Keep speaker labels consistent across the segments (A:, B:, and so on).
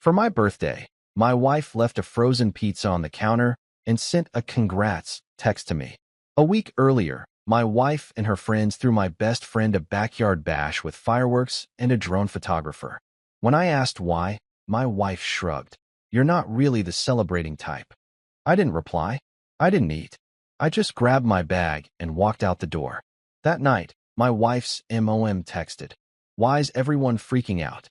A: For my birthday, my wife left a frozen pizza on the counter and sent a congrats text to me. A week earlier, my wife and her friends threw my best friend a backyard bash with fireworks and a drone photographer. When I asked why, my wife shrugged. "You're not really the celebrating type." I didn't reply. I didn't eat. I just grabbed my bag and walked out the door. That night, my wife's mom texted, "Why's everyone freaking out?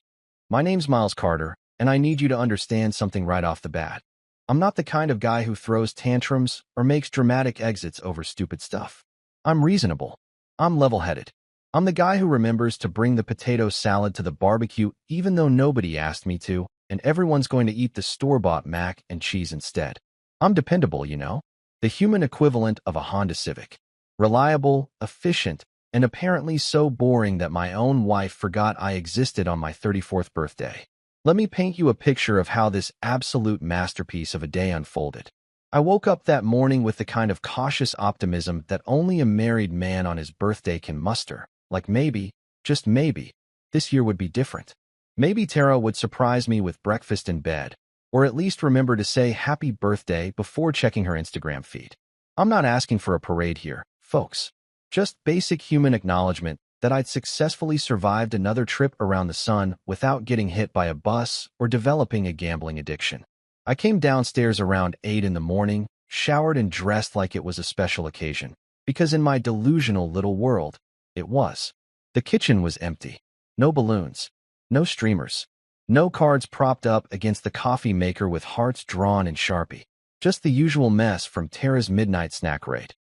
A: My name's Miles Carter, and I need you to understand something right off the bat. I'm not the kind of guy who throws tantrums or makes dramatic exits over stupid stuff. I'm reasonable. I'm level-headed. I'm the guy who remembers to bring the potato salad to the barbecue even though nobody asked me to, and everyone's going to eat the store-bought mac and cheese instead. I'm dependable, you know? The human equivalent of a Honda Civic. Reliable, efficient, and apparently so boring that my own wife forgot I existed on my 34th birthday. Let me paint you a picture of how this absolute masterpiece of a day unfolded. I woke up that morning with the kind of cautious optimism that only a married man on his birthday can muster. Like maybe, just maybe, this year would be different. Maybe Tara would surprise me with breakfast in bed, or at least remember to say happy birthday before checking her Instagram feed. I'm not asking for a parade here, folks. Just basic human acknowledgement that I'd successfully survived another trip around the sun without getting hit by a bus or developing a gambling addiction. I came downstairs around 8 in the morning, showered and dressed like it was a special occasion, because in my delusional little world, it was. The kitchen was empty. No balloons. No streamers. No cards propped up against the coffee maker with hearts drawn in Sharpie. Just the usual mess from Tara's midnight snack raid.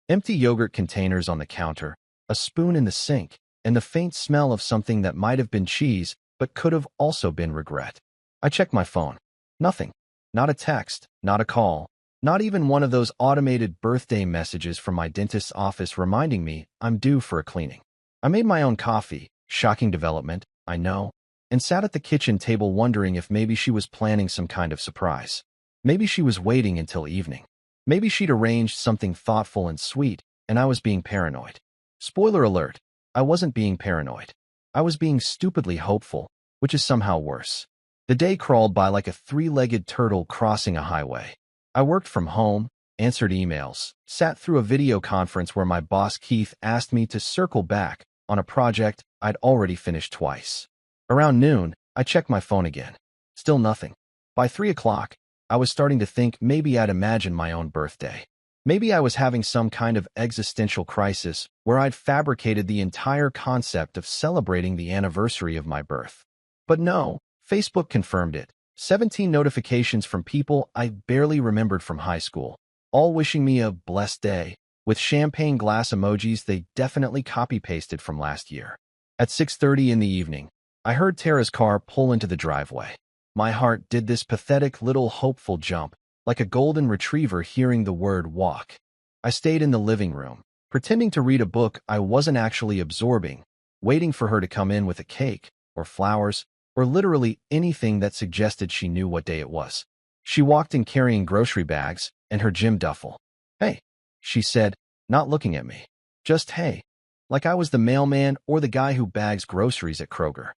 A: Empty yogurt containers on the counter, a spoon in the sink, and the faint smell of something that might have been cheese but could have also been regret. I checked my phone. Nothing. Not a text, not a call, not even one of those automated birthday messages from my dentist's office reminding me I'm due for a cleaning. I made my own coffee, shocking development, I know, and sat at the kitchen table wondering if maybe she was planning some kind of surprise. Maybe she was waiting until evening. Maybe she'd arranged something thoughtful and sweet, and I was being paranoid. Spoiler alert, I wasn't being paranoid. I was being stupidly hopeful, which is somehow worse. The day crawled by like a three-legged turtle crossing a highway. I worked from home, answered emails, sat through a video conference where my boss Keith asked me to circle back on a project I'd already finished twice. Around noon, I checked my phone again. Still nothing. By 3 o'clock, I was starting to think maybe I'd imagined my own birthday. Maybe I was having some kind of existential crisis where I'd fabricated the entire concept of celebrating the anniversary of my birth. But no, Facebook confirmed it. 17 notifications from people I barely remembered from high school, all wishing me a blessed day, with champagne glass emojis they definitely copy-pasted from last year. At 6:30 in the evening, I heard Tara's car pull into the driveway. My heart did this pathetic little hopeful jump, like a golden retriever hearing the word walk. I stayed in the living room, pretending to read a book I wasn't actually absorbing, waiting for her to come in with a cake, or flowers, or literally anything that suggested she knew what day it was. She walked in carrying grocery bags and her gym duffel. "Hey," she said, not looking at me. Just hey, like I was the mailman or the guy who bags groceries at Kroger.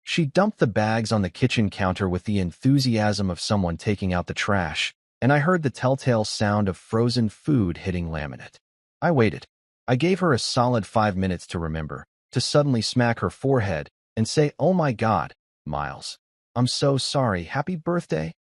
A: She dumped the bags on the kitchen counter with the enthusiasm of someone taking out the trash, and I heard the telltale sound of frozen food hitting laminate. I waited. I gave her a solid 5 minutes to remember, to suddenly smack her forehead and say, "Oh my God, Miles, I'm so sorry, happy birthday."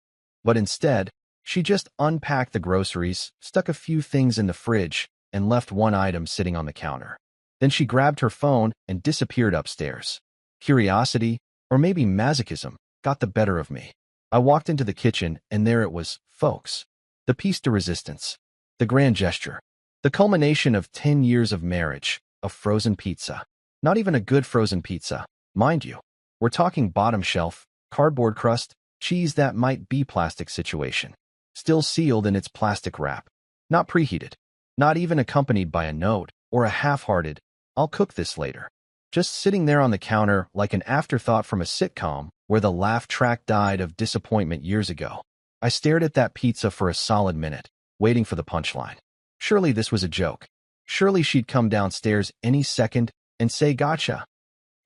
A: But instead, she just unpacked the groceries, stuck a few things in the fridge, and left one item sitting on the counter. Then she grabbed her phone and disappeared upstairs. Curiosity, or maybe masochism, got the better of me. I walked into the kitchen, and there it was, folks. The piece de resistance. The grand gesture. The culmination of 10 years of marriage, of frozen pizza. Not even a good frozen pizza, mind you. We're talking bottom shelf, cardboard crust, cheese that might be plastic situation. Still sealed in its plastic wrap. Not preheated. Not even accompanied by a note, or a half-hearted, "I'll cook this later." Just sitting there on the counter like an afterthought from a sitcom where the laugh track died of disappointment years ago. I stared at that pizza for a solid minute, waiting for the punchline. Surely this was a joke. Surely she'd come downstairs any second and say gotcha,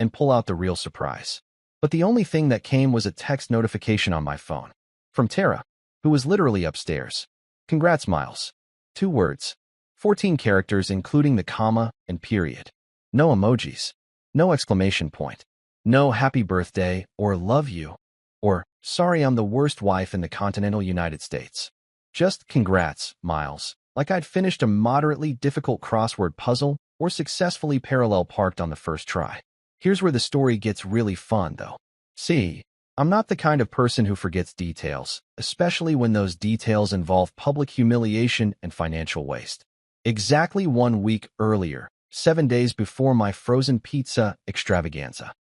A: and pull out the real surprise. But the only thing that came was a text notification on my phone. From Tara, who was literally upstairs. Congrats, Miles. 2 words. 14 characters including the comma and period. No emojis. No exclamation point. No happy birthday or love you. Or sorry I'm the worst wife in the continental United States. Just congrats, Miles. Like I'd finished a moderately difficult crossword puzzle or successfully parallel parked on the first try. Here's where the story gets really fun, though. See, I'm not the kind of person who forgets details, especially when those details involve public humiliation and financial waste. Exactly 1 week earlier, 7 days before my frozen pizza extravaganza,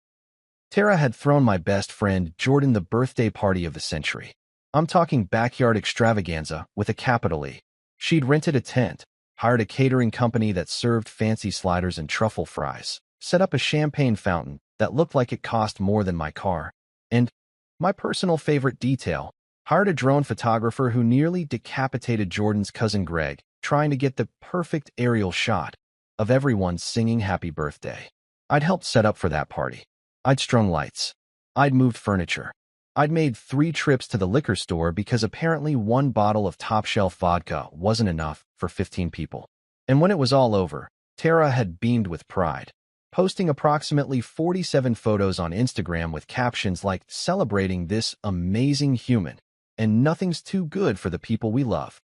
A: Tara had thrown my best friend Jordan the birthday party of the century. I'm talking backyard extravaganza with a capital E. She'd rented a tent, hired a catering company that served fancy sliders and truffle fries, set up a champagne fountain that looked like it cost more than my car, and, my personal favorite detail, hired a drone photographer who nearly decapitated Jordan's cousin Greg, trying to get the perfect aerial shot of everyone singing happy birthday. I'd helped set up for that party. I'd strung lights. I'd moved furniture. I'd made 3 trips to the liquor store because apparently 1 bottle of top-shelf vodka wasn't enough for 15 people. And when it was all over, Tara had beamed with pride, posting approximately 47 photos on Instagram with captions like celebrating this amazing human, and nothing's too good for the people we love.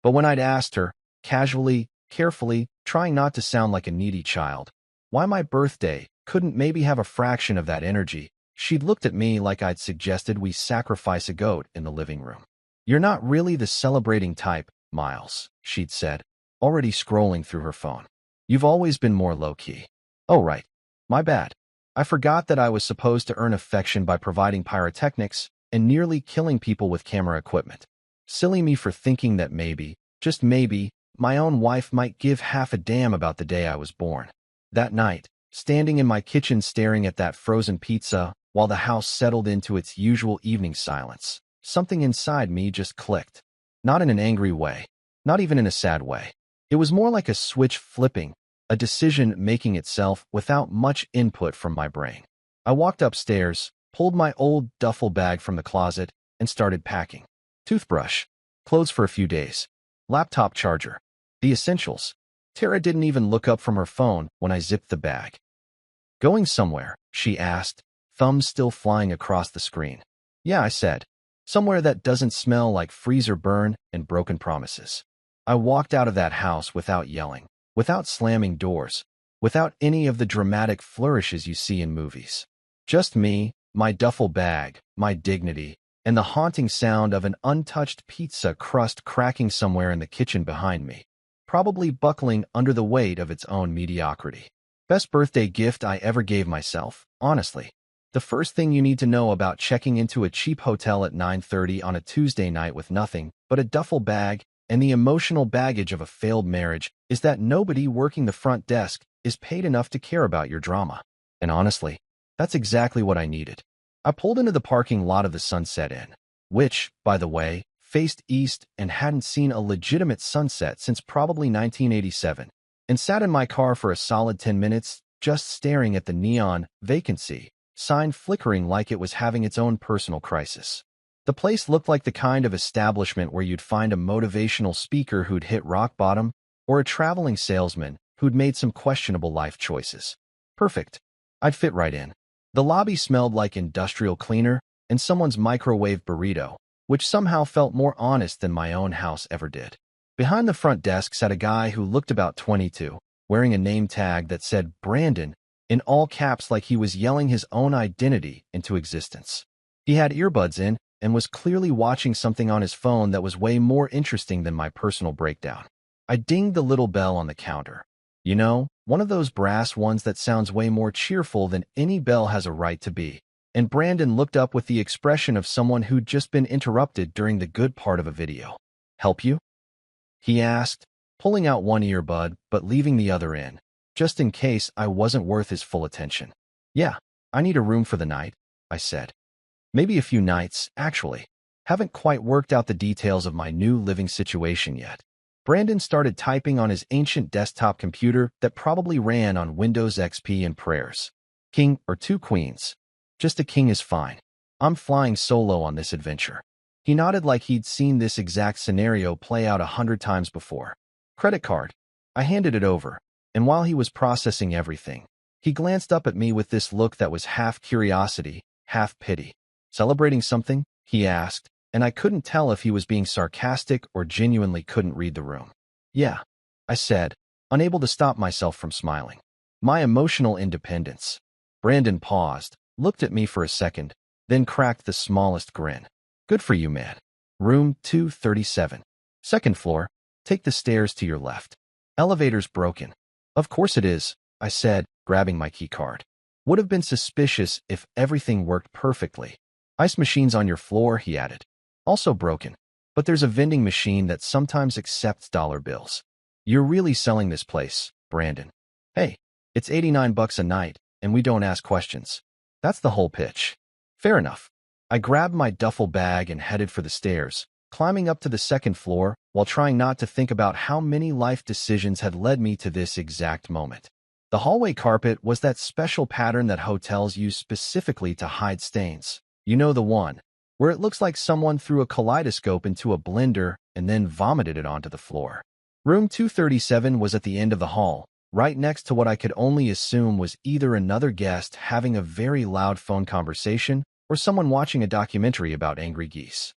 A: But when I'd asked her, casually, carefully, trying not to sound like a needy child, why my birthday couldn't maybe have a fraction of that energy, she'd looked at me like I'd suggested we sacrifice a goat in the living room. You're not really the celebrating type, Miles, she'd said, already scrolling through her phone. You've always been more low-key. Oh, right. My bad. I forgot that I was supposed to earn affection by providing pyrotechnics and nearly killing people with camera equipment. Silly me for thinking that maybe, just maybe, my own wife might give half a damn about the day I was born. That night, standing in my kitchen staring at that frozen pizza while the house settled into its usual evening silence, something inside me just clicked. Not in an angry way, not even in a sad way. It was more like a switch flipping, a decision making itself without much input from my brain. I walked upstairs, pulled my old duffel bag from the closet, and started packing. Toothbrush, clothes for a few days, laptop charger, the essentials. Tara didn't even look up from her phone when I zipped the bag. Going somewhere, she asked, thumbs still flying across the screen. Yeah, I said. Somewhere that doesn't smell like freezer burn and broken promises. I walked out of that house without yelling, without slamming doors, without any of the dramatic flourishes you see in movies. Just me, my duffel bag, my dignity, and the haunting sound of an untouched pizza crust cracking somewhere in the kitchen behind me, probably buckling under the weight of its own mediocrity. Best birthday gift I ever gave myself, honestly. The first thing you need to know about checking into a cheap hotel at 9:30 on a Tuesday night with nothing but a duffel bag and the emotional baggage of a failed marriage is that nobody working the front desk is paid enough to care about your drama. And honestly, that's exactly what I needed. I pulled into the parking lot of the Sunset Inn, which, by the way, faced east and hadn't seen a legitimate sunset since probably 1987, and sat in my car for a solid 10 minutes just staring at the neon vacancy sign flickering like it was having its own personal crisis. The place looked like the kind of establishment where you'd find a motivational speaker who'd hit rock bottom or a traveling salesman who'd made some questionable life choices. Perfect. I'd fit right in. The lobby smelled like industrial cleaner and someone's microwave burrito, which somehow felt more honest than my own house ever did. Behind the front desk sat a guy who looked about 22, wearing a name tag that said Brandon in all caps like he was yelling his own identity into existence. He had earbuds in and was clearly watching something on his phone that was way more interesting than my personal breakdown. I dinged the little bell on the counter. You know, one of those brass ones that sounds way more cheerful than any bell has a right to be. And Brandon looked up with the expression of someone who'd just been interrupted during the good part of a video. Help you? He asked, pulling out one earbud but leaving the other in, just in case I wasn't worth his full attention. Yeah, I need a room for the night, I said. Maybe a few nights, actually. Haven't quite worked out the details of my new living situation yet. Brandon started typing on his ancient desktop computer that probably ran on Windows XP and prayers. King or 2 queens. Just a king is fine. I'm flying solo on this adventure. He nodded like he'd seen this exact scenario play out 100 times before. Credit card. I handed it over, and while he was processing everything, he glanced up at me with this look that was half curiosity, half pity. Celebrating something? He asked, and I couldn't tell if he was being sarcastic or genuinely couldn't read the room. Yeah, I said, unable to stop myself from smiling. My emotional independence. Brandon paused, looked at me for a second, then cracked the smallest grin. Good for you, man. Room 237. Second floor. Take the stairs to your left. Elevator's broken. Of course it is, I said, grabbing my key card. Would have been suspicious if everything worked perfectly. Ice machine's on your floor, he added. Also broken. But there's a vending machine that sometimes accepts dollar bills. You're really selling this place, Brandon. Hey, it's $89 a night, and we don't ask questions. That's the whole pitch. Fair enough. I grabbed my duffel bag and headed for the stairs, climbing up to the second floor while trying not to think about how many life decisions had led me to this exact moment. The hallway carpet was that special pattern that hotels use specifically to hide stains. You know, the one where it looks like someone threw a kaleidoscope into a blender and then vomited it onto the floor. Room 237 was at the end of the hall, right next to what I could only assume was either another guest having a very loud phone conversation or someone watching a documentary about angry geese.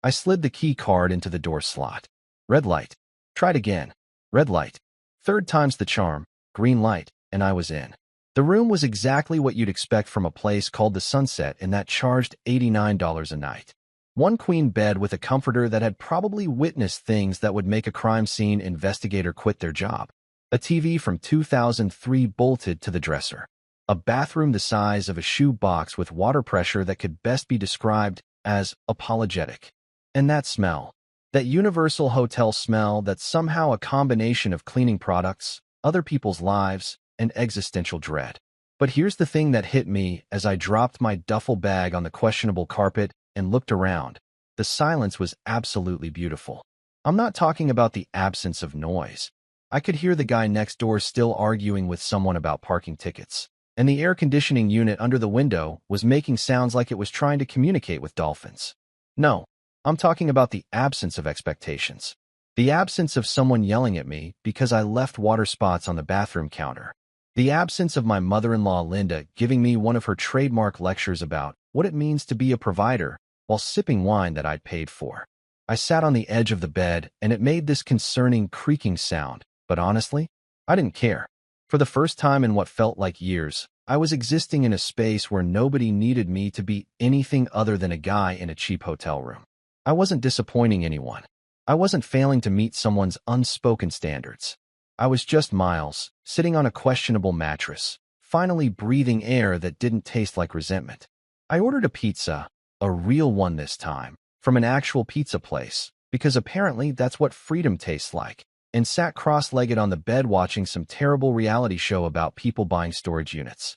A: I slid the key card into the door slot. Red light. Tried again. Red light. Third time's the charm. Green light, and I was in. The room was exactly what you'd expect from a place called the Sunset, and that charged $89 a night. One queen bed with a comforter that had probably witnessed things that would make a crime scene investigator quit their job. A TV from 2003 bolted to the dresser. A bathroom the size of a shoe box with water pressure that could best be described as apologetic. And that smell. That universal hotel smell that's somehow a combination of cleaning products, other people's lives, and existential dread. But here's the thing that hit me as I dropped my duffel bag on the questionable carpet and looked around. The silence was absolutely beautiful. I'm not talking about the absence of noise. I could hear the guy next door still arguing with someone about parking tickets, and the air conditioning unit under the window was making sounds like it was trying to communicate with dolphins. No, I'm talking about the absence of expectations. The absence of someone yelling at me because I left water spots on the bathroom counter. The absence of my mother-in-law Linda giving me one of her trademark lectures about what it means to be a provider while sipping wine that I'd paid for. I sat on the edge of the bed and it made this concerning creaking sound, but honestly, I didn't care. For the first time in what felt like years, I was existing in a space where nobody needed me to be anything other than a guy in a cheap hotel room. I wasn't disappointing anyone. I wasn't failing to meet someone's unspoken standards. I was just Miles, sitting on a questionable mattress, finally breathing air that didn't taste like resentment. I ordered a pizza, a real one this time, from an actual pizza place, because apparently that's what freedom tastes like, and sat cross-legged on the bed watching some terrible reality show about people buying storage units.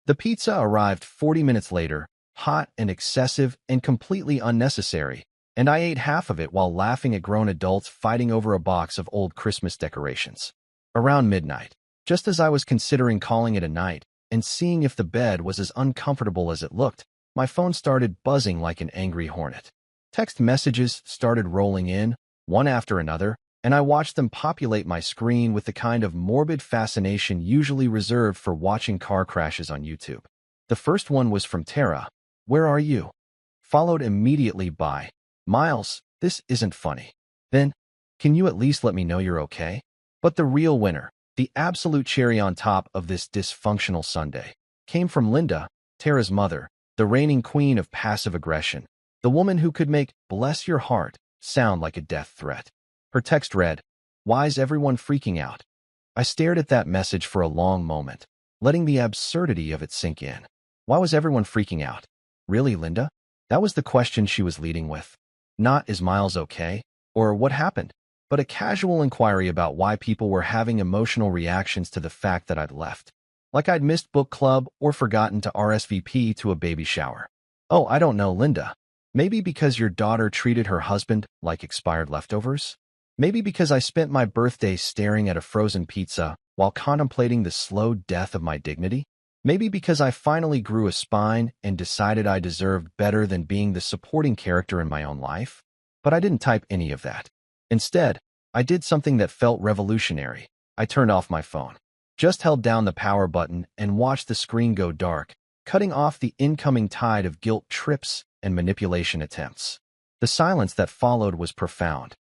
A: The pizza arrived 40 minutes later, hot and excessive and completely unnecessary, and I ate half of it while laughing at grown adults fighting over a box of old Christmas decorations. Around midnight, just as I was considering calling it a night and seeing if the bed was as uncomfortable as it looked, my phone started buzzing like an angry hornet. Text messages started rolling in, one after another, and I watched them populate my screen with the kind of morbid fascination usually reserved for watching car crashes on YouTube. The first one was from Tara. Where are you? Followed immediately by, Miles, this isn't funny. Then, can you at least let me know you're okay? But the real winner, the absolute cherry on top of this dysfunctional Sunday, came from Linda, Tara's mother, the reigning queen of passive aggression, the woman who could make "bless your heart" sound like a death threat. Her text read, "Why's everyone freaking out?" I stared at that message for a long moment, letting the absurdity of it sink in. Why was everyone freaking out? Really, Linda? That was the question she was leading with. Not, is Miles okay? Or what happened? But a casual inquiry about why people were having emotional reactions to the fact that I'd left. Like I'd missed book club or forgotten to RSVP to a baby shower. Oh, I don't know, Linda. Maybe because your daughter treated her husband like expired leftovers? Maybe because I spent my birthday staring at a frozen pizza while contemplating the slow death of my dignity? Maybe because I finally grew a spine and decided I deserved better than being the supporting character in my own life. But I didn't type any of that. Instead, I did something that felt revolutionary. I turned off my phone, just held down the power button and watched the screen go dark, cutting off the incoming tide of guilt trips and manipulation attempts. The silence that followed was profound.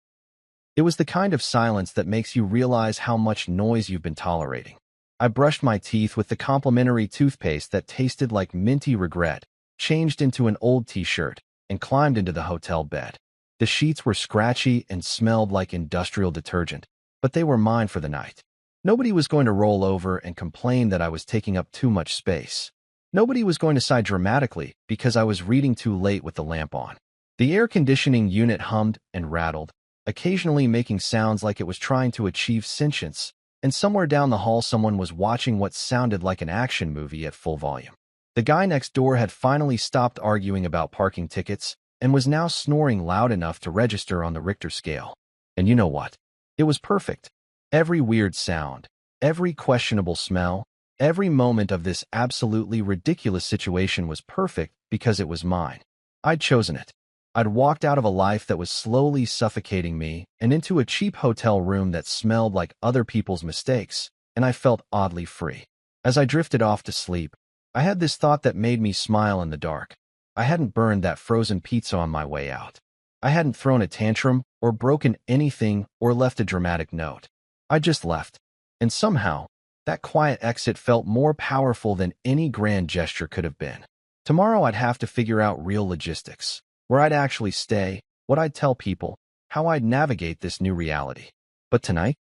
A: It was the kind of silence that makes you realize how much noise you've been tolerating. I brushed my teeth with the complimentary toothpaste that tasted like minty regret, changed into an old t-shirt, and climbed into the hotel bed. The sheets were scratchy and smelled like industrial detergent, but they were mine for the night. Nobody was going to roll over and complain that I was taking up too much space. Nobody was going to sigh dramatically because I was reading too late with the lamp on. The air conditioning unit hummed and rattled, occasionally making sounds like it was trying to achieve sentience, and somewhere down the hall someone was watching what sounded like an action movie at full volume. The guy next door had finally stopped arguing about parking tickets and was now snoring loud enough to register on the Richter scale. And you know what? It was perfect. Every weird sound, every questionable smell, every moment of this absolutely ridiculous situation was perfect because it was mine. I'd chosen it. I'd walked out of a life that was slowly suffocating me and into a cheap hotel room that smelled like other people's mistakes, and I felt oddly free. As I drifted off to sleep, I had this thought that made me smile in the dark. I hadn't burned that frozen pizza on my way out. I hadn't thrown a tantrum or broken anything or left a dramatic note. I just left. And somehow, that quiet exit felt more powerful than any grand gesture could have been. Tomorrow I'd have to figure out real logistics. Where I'd actually stay, what I'd tell people, how I'd navigate this new reality. But tonight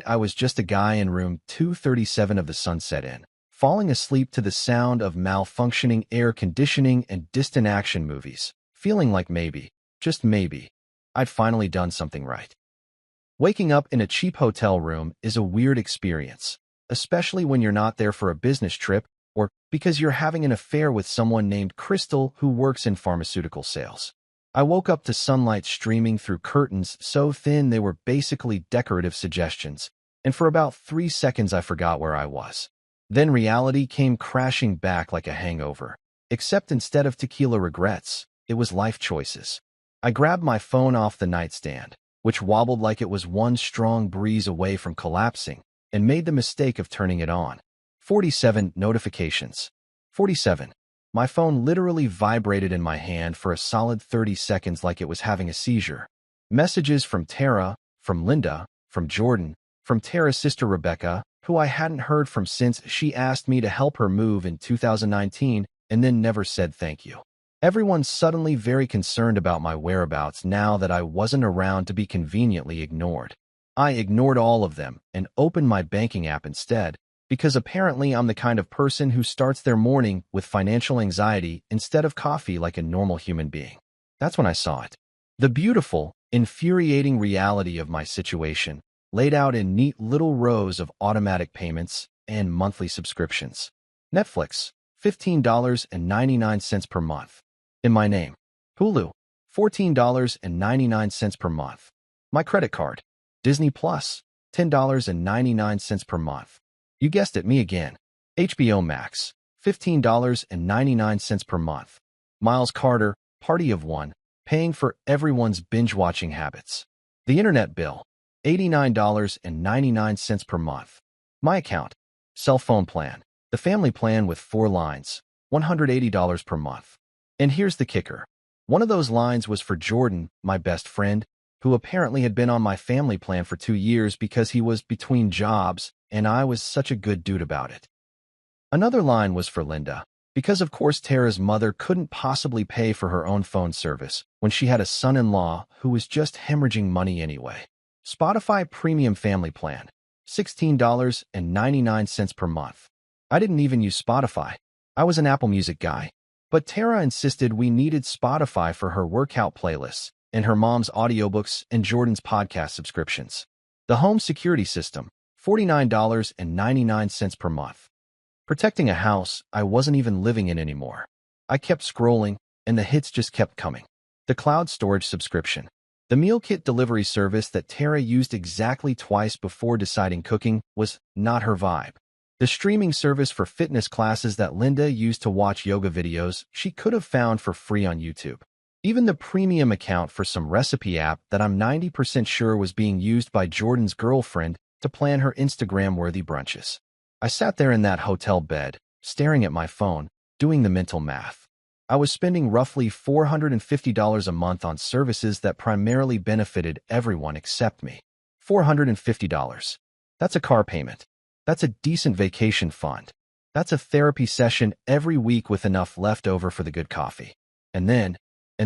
A: I was just a guy in room 237 of the Sunset Inn, falling asleep to the sound of malfunctioning air conditioning and distant action movies, feeling like maybe, just maybe, I'd finally done something right. Waking up in a cheap hotel room is a weird experience, especially when you're not there for a business trip or because you're having an affair with someone named Crystal who works in pharmaceutical sales. I woke up to sunlight streaming through curtains so thin they were basically decorative suggestions, and for about 3 seconds I forgot where I was. Then reality came crashing back like a hangover, except instead of tequila regrets, it was life choices. I grabbed my phone off the nightstand, which wobbled like it was one strong breeze away from collapsing, and made the mistake of turning it on. 47 notifications. 47. My phone literally vibrated in my hand for a solid 30 seconds like it was having a seizure. Messages from Tara, from Linda, from Jordan, from Tara's sister Rebecca, who I hadn't heard from since she asked me to help her move in 2019 and then never said thank you. Everyone's suddenly very concerned about my whereabouts now that I wasn't around to be conveniently ignored. I ignored all of them and opened my banking app instead, because apparently I'm the kind of person who starts their morning with financial anxiety instead of coffee like a normal human being. That's when I saw it. The beautiful, infuriating reality of my situation, laid out in neat little rows of automatic payments and monthly subscriptions. Netflix, $15.99 per month. In my name. Hulu, $14.99 per month. My credit card. Disney Plus, $10.99 per month. You guessed it, me again. HBO Max, $15.99 per month. Miles Carter, Party of One, paying for everyone's binge-watching habits. The internet bill, $89.99 per month. My account, cell phone plan, the family plan with 4 lines, $180 per month. And here's the kicker. One of those lines was for Jordan, my best friend, who apparently had been on my family plan for 2 years because he was between jobs, and I was such a good dude about it. Another line was for Linda, because of course Tara's mother couldn't possibly pay for her own phone service when she had a son-in-law who was just hemorrhaging money anyway. Spotify Premium Family Plan, $16.99 per month. I didn't even use Spotify. I was an Apple Music guy. But Tara insisted we needed Spotify for her workout playlists and her mom's audiobooks and Jordan's podcast subscriptions. The home security system, $49.99 per month. Protecting a house I wasn't even living in anymore. I kept scrolling, and the hits just kept coming. The cloud storage subscription. The meal kit delivery service that Tara used exactly twice before deciding cooking was not her vibe. The streaming service for fitness classes that Linda used to watch yoga videos she could have found for free on YouTube. Even the premium account for some recipe app that I'm 90% sure was being used by Jordan's girlfriend to plan her Instagram-worthy brunches. I sat there in that hotel bed, staring at my phone, doing the mental math. I was spending roughly $450 a month on services that primarily benefited everyone except me. $450. That's a car payment. That's a decent vacation fund. That's a therapy session every week with enough left over for the good coffee. And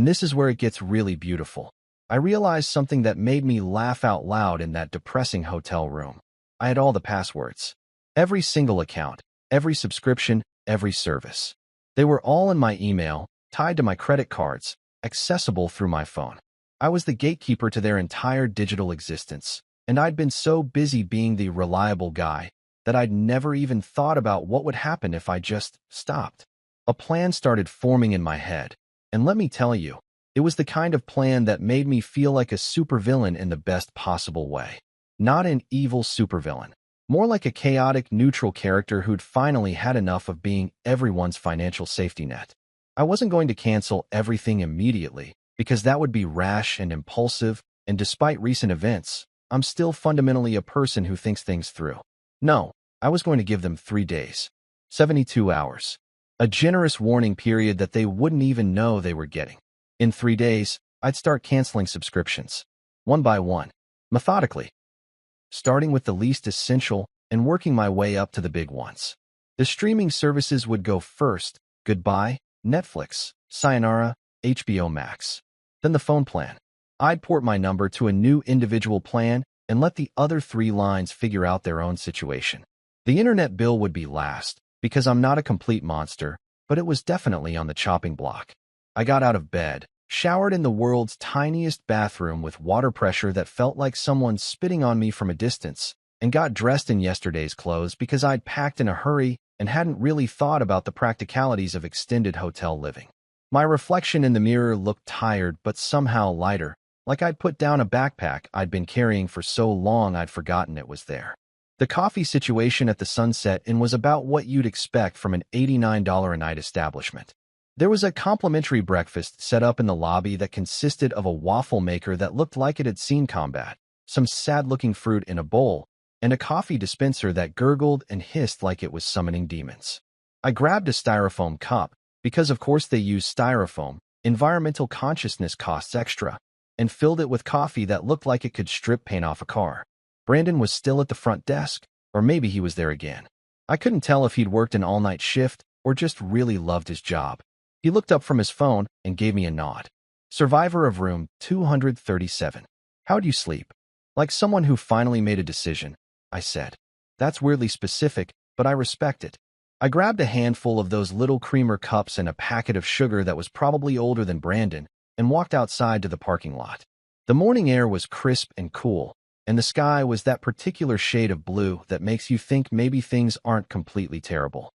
A: this is where it gets really beautiful. I realized something that made me laugh out loud in that depressing hotel room. I had all the passwords. Every single account, every subscription, every service. They were all in my email, tied to my credit cards, accessible through my phone. I was the gatekeeper to their entire digital existence, and I'd been so busy being the reliable guy that I'd never even thought about what would happen if I just stopped. A plan started forming in my head, and let me tell you, it was the kind of plan that made me feel like a supervillain in the best possible way. Not an evil supervillain, more like a chaotic, neutral character who'd finally had enough of being everyone's financial safety net. I wasn't going to cancel everything immediately, because that would be rash and impulsive, and despite recent events, I'm still fundamentally a person who thinks things through. No, I was going to give them 3 days, 72 hours, a generous warning period that they wouldn't even know they were getting. In 3 days, I'd start canceling subscriptions, one by one, methodically, starting with the least essential and working my way up to the big ones. The streaming services would go first: Goodbye, Netflix, Sayonara, HBO Max. Then the phone plan. I'd port my number to a new individual plan and let the other 3 lines figure out their own situation. The internet bill would be last, because I'm not a complete monster, but it was definitely on the chopping block. I got out of bed, showered in the world's tiniest bathroom with water pressure that felt like someone spitting on me from a distance, and got dressed in yesterday's clothes because I'd packed in a hurry and hadn't really thought about the practicalities of extended hotel living. My reflection in the mirror looked tired but somehow lighter, like I'd put down a backpack I'd been carrying for so long I'd forgotten it was there. The coffee situation at the Sunset Inn was about what you'd expect from an $89 a night establishment. There was a complimentary breakfast set up in the lobby that consisted of a waffle maker that looked like it had seen combat, some sad-looking fruit in a bowl, and a coffee dispenser that gurgled and hissed like it was summoning demons. I grabbed a styrofoam cup, because of course they use styrofoam, environmental consciousness costs extra, and filled it with coffee that looked like it could strip paint off a car. Brandon was still at the front desk, or maybe he was there again. I couldn't tell if he'd worked an all-night shift or just really loved his job. He looked up from his phone and gave me a nod. Survivor of room 237. How'd you sleep? Like someone who finally made a decision, I said. That's weirdly specific, but I respect it. I grabbed a handful of those little creamer cups and a packet of sugar that was probably older than Brandon, and walked outside to the parking lot. The morning air was crisp and cool, and the sky was that particular shade of blue that makes you think maybe things aren't completely terrible.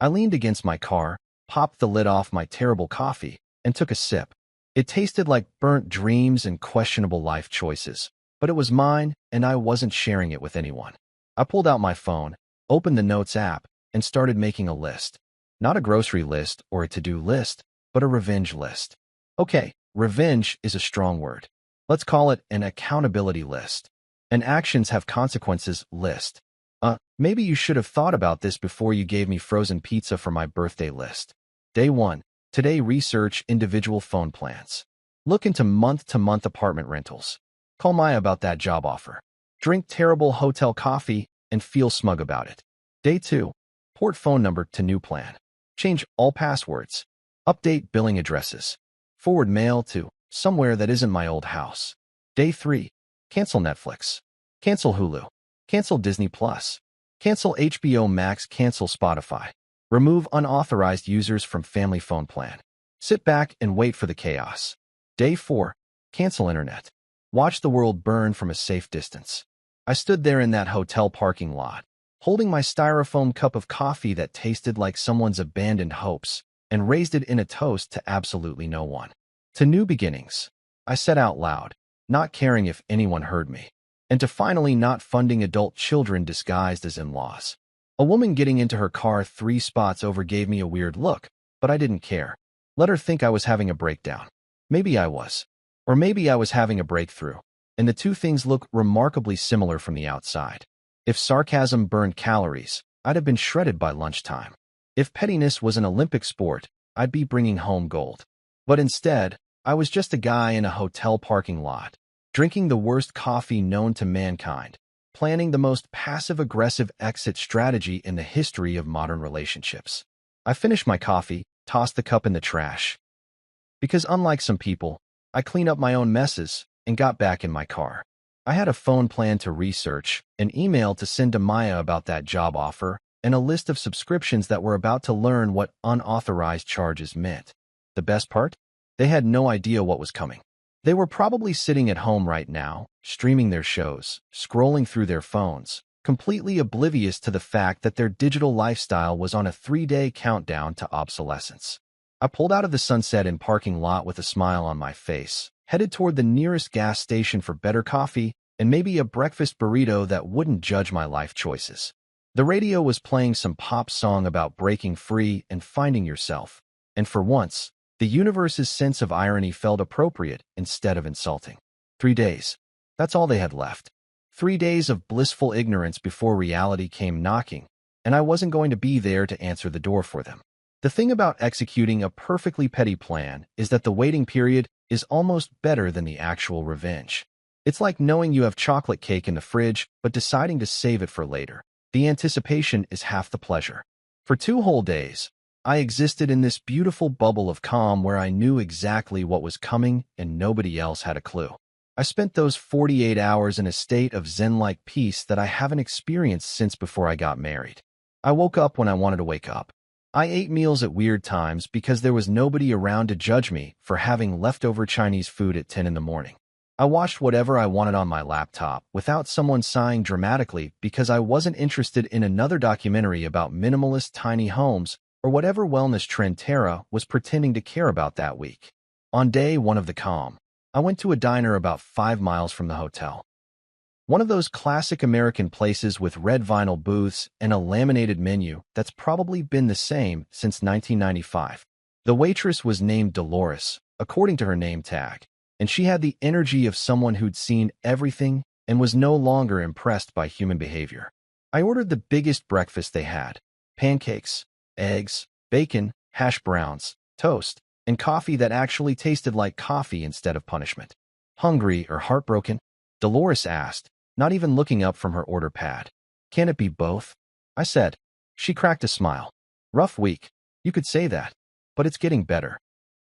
A: I leaned against my car, popped the lid off my terrible coffee, and took a sip. It tasted like burnt dreams and questionable life choices, but it was mine, and I wasn't sharing it with anyone. I pulled out my phone, opened the Notes app, and started making a list. Not a grocery list or a to-do list, but a revenge list. Okay, revenge is a strong word. Let's call it an accountability list. An actions have consequences list. Maybe you should have thought about this before you gave me frozen pizza for my birthday list. Day 1. Today, research individual phone plans. Look into month-to-month apartment rentals. Call Maya about that job offer. Drink terrible hotel coffee and feel smug about it. Day 2. Port phone number to new plan. Change all passwords. Update billing addresses. Forward mail to somewhere that isn't my old house. Day 3. Cancel Netflix. Cancel Hulu. Cancel Disney Plus. Cancel HBO Max. Cancel Spotify. Remove unauthorized users from family phone plan. Sit back and wait for the chaos. Day 4. Cancel internet. Watch the world burn from a safe distance. I stood there in that hotel parking lot, holding my styrofoam cup of coffee that tasted like someone's abandoned hopes, and raised it in a toast to absolutely no one. To new beginnings, I said out loud, not caring if anyone heard me, and to finally not funding adult children disguised as in-laws. A woman getting into her car 3 spots over gave me a weird look, but I didn't care. Let her think I was having a breakdown. Maybe I was. Or maybe I was having a breakthrough. And the two things look remarkably similar from the outside. If sarcasm burned calories, I'd have been shredded by lunchtime. If pettiness was an Olympic sport, I'd be bringing home gold. But instead, I was just a guy in a hotel parking lot, drinking the worst coffee known to mankind, planning the most passive-aggressive exit strategy in the history of modern relationships. I finished my coffee, tossed the cup in the trash. Because unlike some people, I clean up my own messes and got back in my car. I had a phone plan to research, an email to send to Maya about that job offer, and a list of subscriptions that were about to learn what unauthorized charges meant. The best part? They had no idea what was coming. They were probably sitting at home right now, streaming their shows, scrolling through their phones, completely oblivious to the fact that their digital lifestyle was on a 3-day countdown to obsolescence. I pulled out of the Sunset parking lot with a smile on my face, headed toward the nearest gas station for better coffee and maybe a breakfast burrito that wouldn't judge my life choices. The radio was playing some pop song about breaking free and finding yourself, and for once, the universe's sense of irony felt appropriate instead of insulting. 3 days. That's all they had left. 3 days of blissful ignorance before reality came knocking, and I wasn't going to be there to answer the door for them. The thing about executing a perfectly petty plan is that the waiting period is almost better than the actual revenge. It's like knowing you have chocolate cake in the fridge, but deciding to save it for later. The anticipation is half the pleasure. For 2 whole days, I existed in this beautiful bubble of calm where I knew exactly what was coming and nobody else had a clue. I spent those 48 hours in a state of zen-like peace that I haven't experienced since before I got married. I woke up when I wanted to wake up. I ate meals at weird times because there was nobody around to judge me for having leftover Chinese food at 10 in the morning. I watched whatever I wanted on my laptop without someone sighing dramatically because I wasn't interested in another documentary about minimalist tiny homes or whatever wellness trend Tara was pretending to care about that week. On day 1 of the calm, I went to a diner about 5 miles from the hotel. One of those classic American places with red vinyl booths and a laminated menu that's probably been the same since 1995. The waitress was named Dolores, according to her name tag, and she had the energy of someone who'd seen everything and was no longer impressed by human behavior. I ordered the biggest breakfast they had: pancakes, eggs, bacon, hash browns, toast, and coffee that actually tasted like coffee instead of punishment. Hungry or heartbroken? Dolores asked, not even looking up from her order pad. Can it be both? I said. She cracked a smile. Rough week. You could say that. But it's getting better.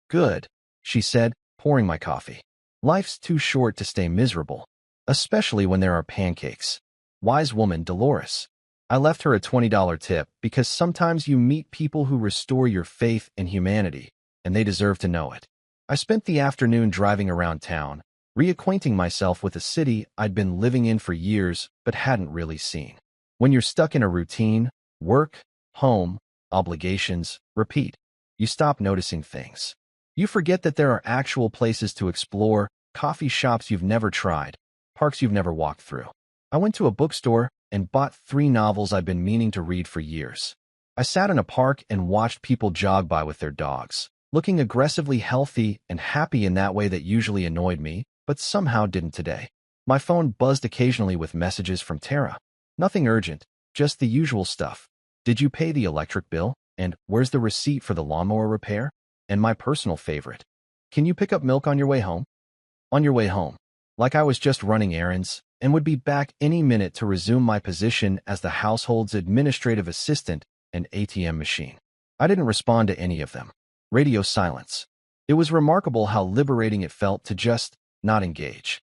A: Good, she said, pouring my coffee. Life's too short to stay miserable, especially when there are pancakes. Wise woman, Dolores. I left her a $20 tip because sometimes you meet people who restore your faith in humanity, and they deserve to know it. I spent the afternoon driving around town, reacquainting myself with a city I'd been living in for years but hadn't really seen. When you're stuck in a routine, work, home, obligations, repeat, you stop noticing things. You forget that there are actual places to explore, coffee shops you've never tried, parks you've never walked through. I went to a bookstore and bought 3 novels I've been meaning to read for years. I sat in a park and watched people jog by with their dogs, looking aggressively healthy and happy in that way that usually annoyed me, but somehow didn't today. My phone buzzed occasionally with messages from Tara. Nothing urgent, just the usual stuff. Did you pay the electric bill? And where's the receipt for the lawnmower repair? And my personal favorite, can you pick up milk on your way home? On your way home. Like I was just running errands and would be back any minute to resume my position as the household's administrative assistant and ATM machine. I didn't respond to any of them. Radio silence. It was remarkable how liberating it felt to just not engage.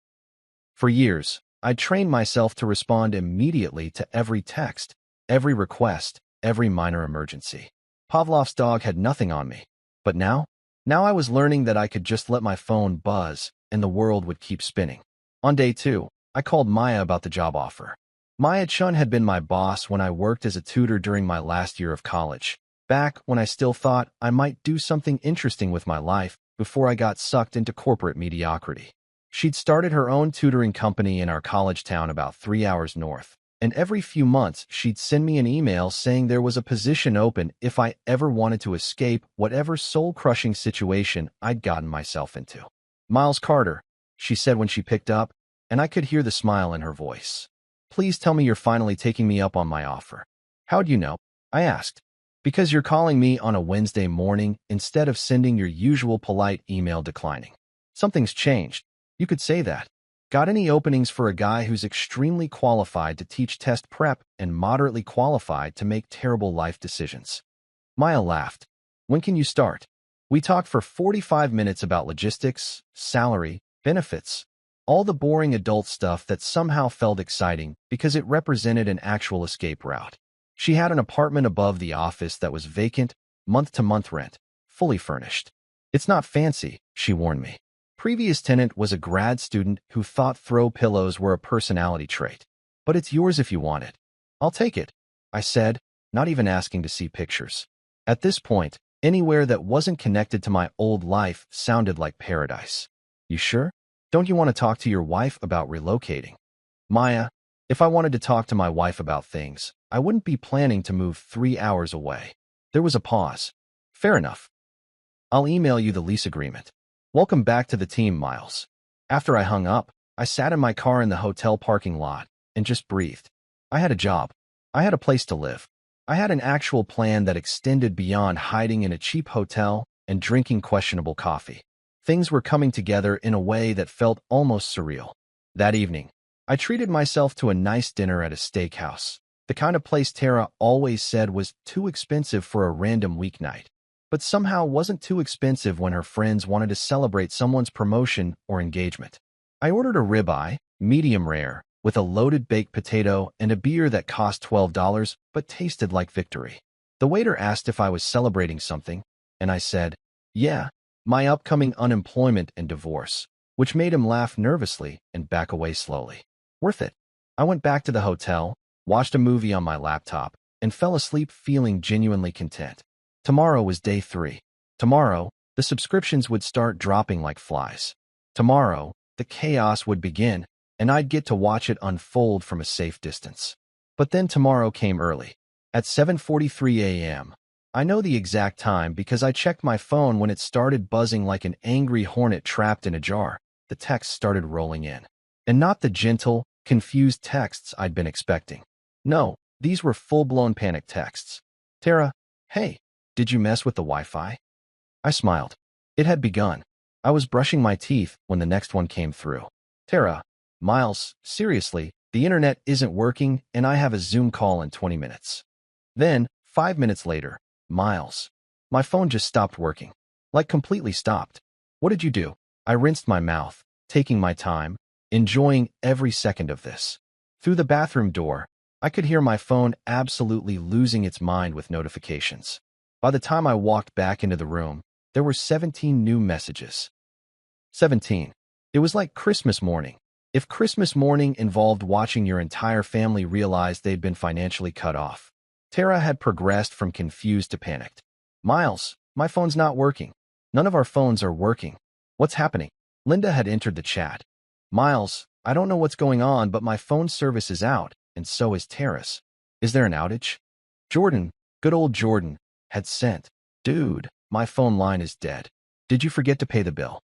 A: For years, I'd trained myself to respond immediately to every text, every request, every minor emergency. Pavlov's dog had nothing on me. But now I was learning that I could just let my phone buzz and the world would keep spinning. On day 2, I called Maya about the job offer. Maya Chun had been my boss when I worked as a tutor during my last year of college, back when I still thought I might do something interesting with my life before I got sucked into corporate mediocrity. She'd started her own tutoring company in our college town about 3 hours north, And every few months, she'd send me an email saying there was a position open if I ever wanted to escape whatever soul-crushing situation I'd gotten myself into. Miles Carter, she said when she picked up, and I could hear the smile in her voice. Please tell me you're finally taking me up on my offer. How'd you know? I asked. Because you're calling me on a Wednesday morning instead of sending your usual polite email declining. Something's changed. You could say that. Got any openings for a guy who's extremely qualified to teach test prep and moderately qualified to make terrible life decisions? Maya laughed. When can you start? We talked for 45 minutes about logistics, salary, benefits, all the boring adult stuff that somehow felt exciting because it represented an actual escape route. She had an apartment above the office that was vacant, month-to-month rent, fully furnished. It's not fancy, she warned me. Previous tenant was a grad student who thought throw pillows were a personality trait. But it's yours if you want it. I'll take it, I said, not even asking to see pictures. At this point, anywhere that wasn't connected to my old life sounded like paradise. You sure? Don't you want to talk to your wife about relocating? Maya, if I wanted to talk to my wife about things, I wouldn't be planning to move 3 hours away. There was a pause. Fair enough. I'll email you the lease agreement. Welcome back to the team, Miles. After I hung up, I sat in my car in the hotel parking lot and just breathed. I had a job. I had a place to live. I had an actual plan that extended beyond hiding in a cheap hotel and drinking questionable coffee. Things were coming together in a way that felt almost surreal. That evening, I treated myself to a nice dinner at a steakhouse, the kind of place Tara always said was too expensive for a random weeknight, but somehow wasn't too expensive when her friends wanted to celebrate someone's promotion or engagement. I ordered a ribeye, medium rare, with a loaded baked potato and a beer that cost $12 but tasted like victory. The waiter asked if I was celebrating something, and I said, yeah, my upcoming unemployment and divorce, which made him laugh nervously and back away slowly. Worth it. I went back to the hotel, watched a movie on my laptop, and fell asleep feeling genuinely content. Tomorrow was day 3. Tomorrow, the subscriptions would start dropping like flies. Tomorrow, the chaos would begin, and I'd get to watch it unfold from a safe distance. But then tomorrow came early. At 7:43 a.m. I know the exact time because I checked my phone when it started buzzing like an angry hornet trapped in a jar. The texts started rolling in. And not the gentle, confused texts I'd been expecting. No, these were full-blown panic texts. Tara, hey, did you mess with the Wi-Fi? I smiled. It had begun. I was brushing my teeth when the next one came through. Tara, Miles, seriously, the internet isn't working and I have a Zoom call in 20 minutes. Then, 5 minutes later, Miles. My phone just stopped working. Like completely stopped. What did you do? I rinsed my mouth, taking my time, enjoying every second of this. Through the bathroom door, I could hear my phone absolutely losing its mind with notifications. By the time I walked back into the room, there were 17 new messages. 17. It was like Christmas morning. If Christmas morning involved watching your entire family realize they'd been financially cut off. Tara had progressed from confused to panicked. Miles, my phone's not working. None of our phones are working. What's happening? Linda had entered the chat. Miles, I don't know what's going on, but my phone service is out, and so is Tara's. Is there an outage? Jordan, good old Jordan, had sent. Dude, my phone line is dead. Did you forget to pay the bill?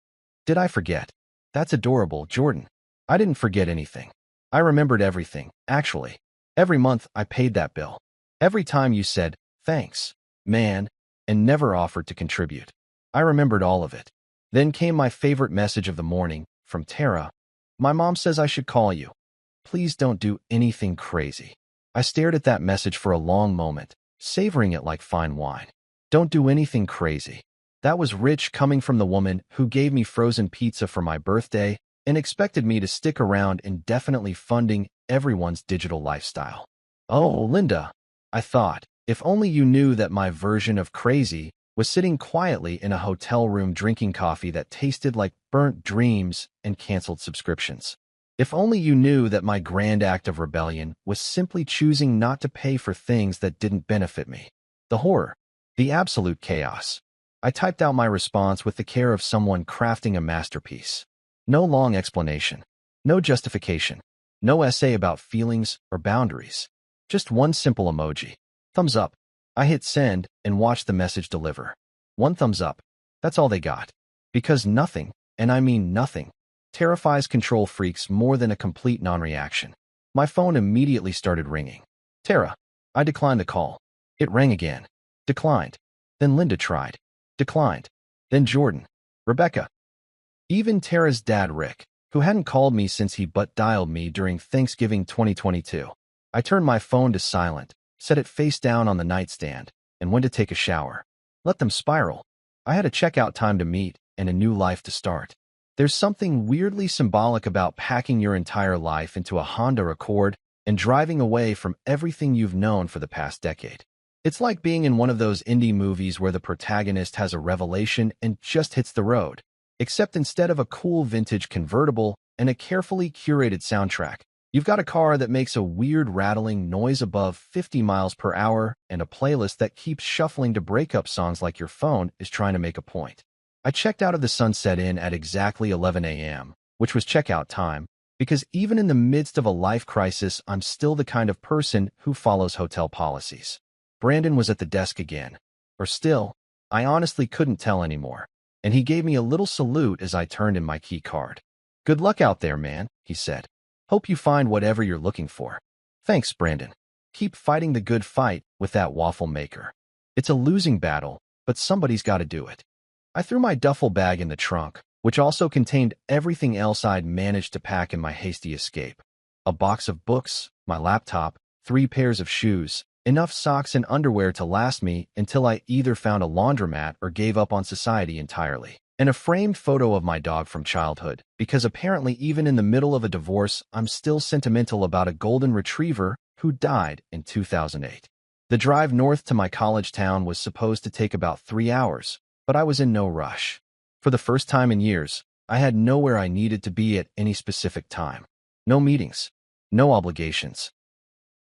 A: Did I forget? That's adorable, Jordan. I didn't forget anything. I remembered everything, actually. Every month I paid that bill. Every time you said, thanks, man, and never offered to contribute. I remembered all of it. Then came my favorite message of the morning, from Tara. My mom says I should call you. Please don't do anything crazy. I stared at that message for a long moment, savoring it like fine wine. Don't do anything crazy. That was rich coming from the woman who gave me frozen pizza for my birthday and expected me to stick around indefinitely funding everyone's digital lifestyle. Oh, Linda, I thought, if only you knew that my version of crazy was sitting quietly in a hotel room drinking coffee that tasted like burnt dreams and canceled subscriptions. If only you knew that my grand act of rebellion was simply choosing not to pay for things that didn't benefit me. The horror. The absolute chaos. I typed out my response with the care of someone crafting a masterpiece. No long explanation. No justification. No essay about feelings or boundaries. Just one simple emoji. Thumbs up. I hit send and watched the message deliver. One thumbs up. That's all they got. Because nothing, and I mean nothing, terrifies control freaks more than a complete non-reaction. My phone immediately started ringing. Tara. I declined the call. It rang again. Declined. Then Linda tried. Declined. Then Jordan. Rebecca. Even Tara's dad, Rick, who hadn't called me since he dialed me during Thanksgiving 2022. I turned my phone to silent, set it face down on the nightstand, and went to take a shower. Let them spiral. I had a checkout time to meet and a new life to start. There's something weirdly symbolic about packing your entire life into a Honda Accord and driving away from everything you've known for the past decade. It's like being in one of those indie movies where the protagonist has a revelation and just hits the road. Except instead of a cool vintage convertible and a carefully curated soundtrack, you've got a car that makes a weird rattling noise above 50 miles per hour and a playlist that keeps shuffling to breakup songs like your phone is trying to make a point. I checked out of the Sunset Inn at exactly 11 a.m., which was checkout time, because even in the midst of a life crisis, I'm still the kind of person who follows hotel policies. Brandon was at the desk again. Or still, I honestly couldn't tell anymore. And he gave me a little salute as I turned in my key card. Good luck out there, man, he said. Hope you find whatever you're looking for. Thanks, Brandon. Keep fighting the good fight with that waffle maker. It's a losing battle, but somebody's got to do it. I threw my duffel bag in the trunk, which also contained everything else I'd managed to pack in my hasty escape. A box of books, my laptop, 3 pairs of shoes, enough socks and underwear to last me until I either found a laundromat or gave up on society entirely. And a framed photo of my dog from childhood, because apparently even in the middle of a divorce, I'm still sentimental about a golden retriever who died in 2008. The drive north to my college town was supposed to take about 3 hours, but I was in no rush. For the first time in years, I had nowhere I needed to be at any specific time. No meetings. No obligations.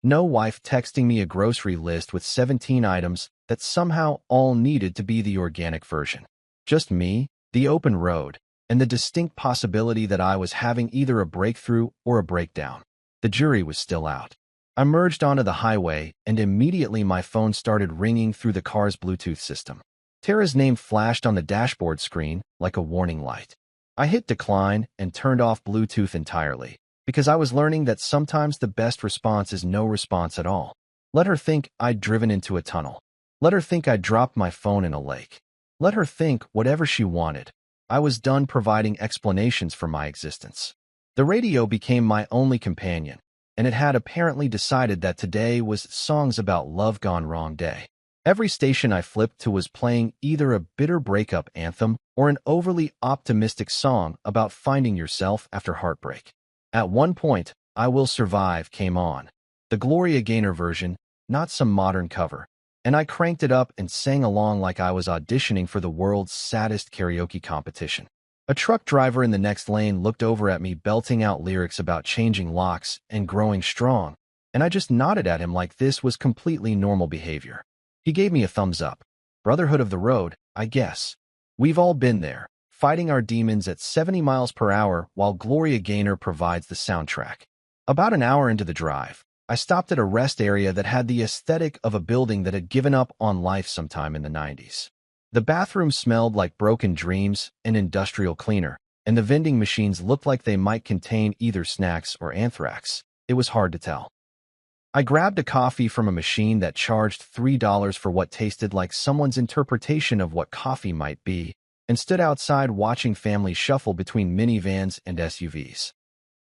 A: No wife texting me a grocery list with 17 items that somehow all needed to be the organic version. Just me, the open road, and the distinct possibility that I was having either a breakthrough or a breakdown. The jury was still out. I merged onto the highway, and immediately my phone started ringing through the car's Bluetooth system. Tara's name flashed on the dashboard screen like a warning light. I hit decline and turned off Bluetooth entirely, because I was learning that sometimes the best response is no response at all. Let her think I'd driven into a tunnel. Let her think I'd dropped my phone in a lake. Let her think whatever she wanted. I was done providing explanations for my existence. The radio became my only companion, and it had apparently decided that today was songs about love gone wrong day. Every station I flipped to was playing either a bitter breakup anthem or an overly optimistic song about finding yourself after heartbreak. At one point, I Will Survive came on, the Gloria Gaynor version, not some modern cover, and I cranked it up and sang along like I was auditioning for the world's saddest karaoke competition. A truck driver in the next lane looked over at me belting out lyrics about changing locks and growing strong, and I just nodded at him like this was completely normal behavior. He gave me a thumbs up. Brotherhood of the road, I guess. We've all been there, fighting our demons at 70 miles per hour while Gloria Gaynor provides the soundtrack. About an hour into the drive, I stopped at a rest area that had the aesthetic of a building that had given up on life sometime in the 90s. The bathroom smelled like broken dreams and industrial cleaner, and the vending machines looked like they might contain either snacks or anthrax. It was hard to tell. I grabbed a coffee from a machine that charged $3 for what tasted like someone's interpretation of what coffee might be, and stood outside watching families shuffle between minivans and SUVs.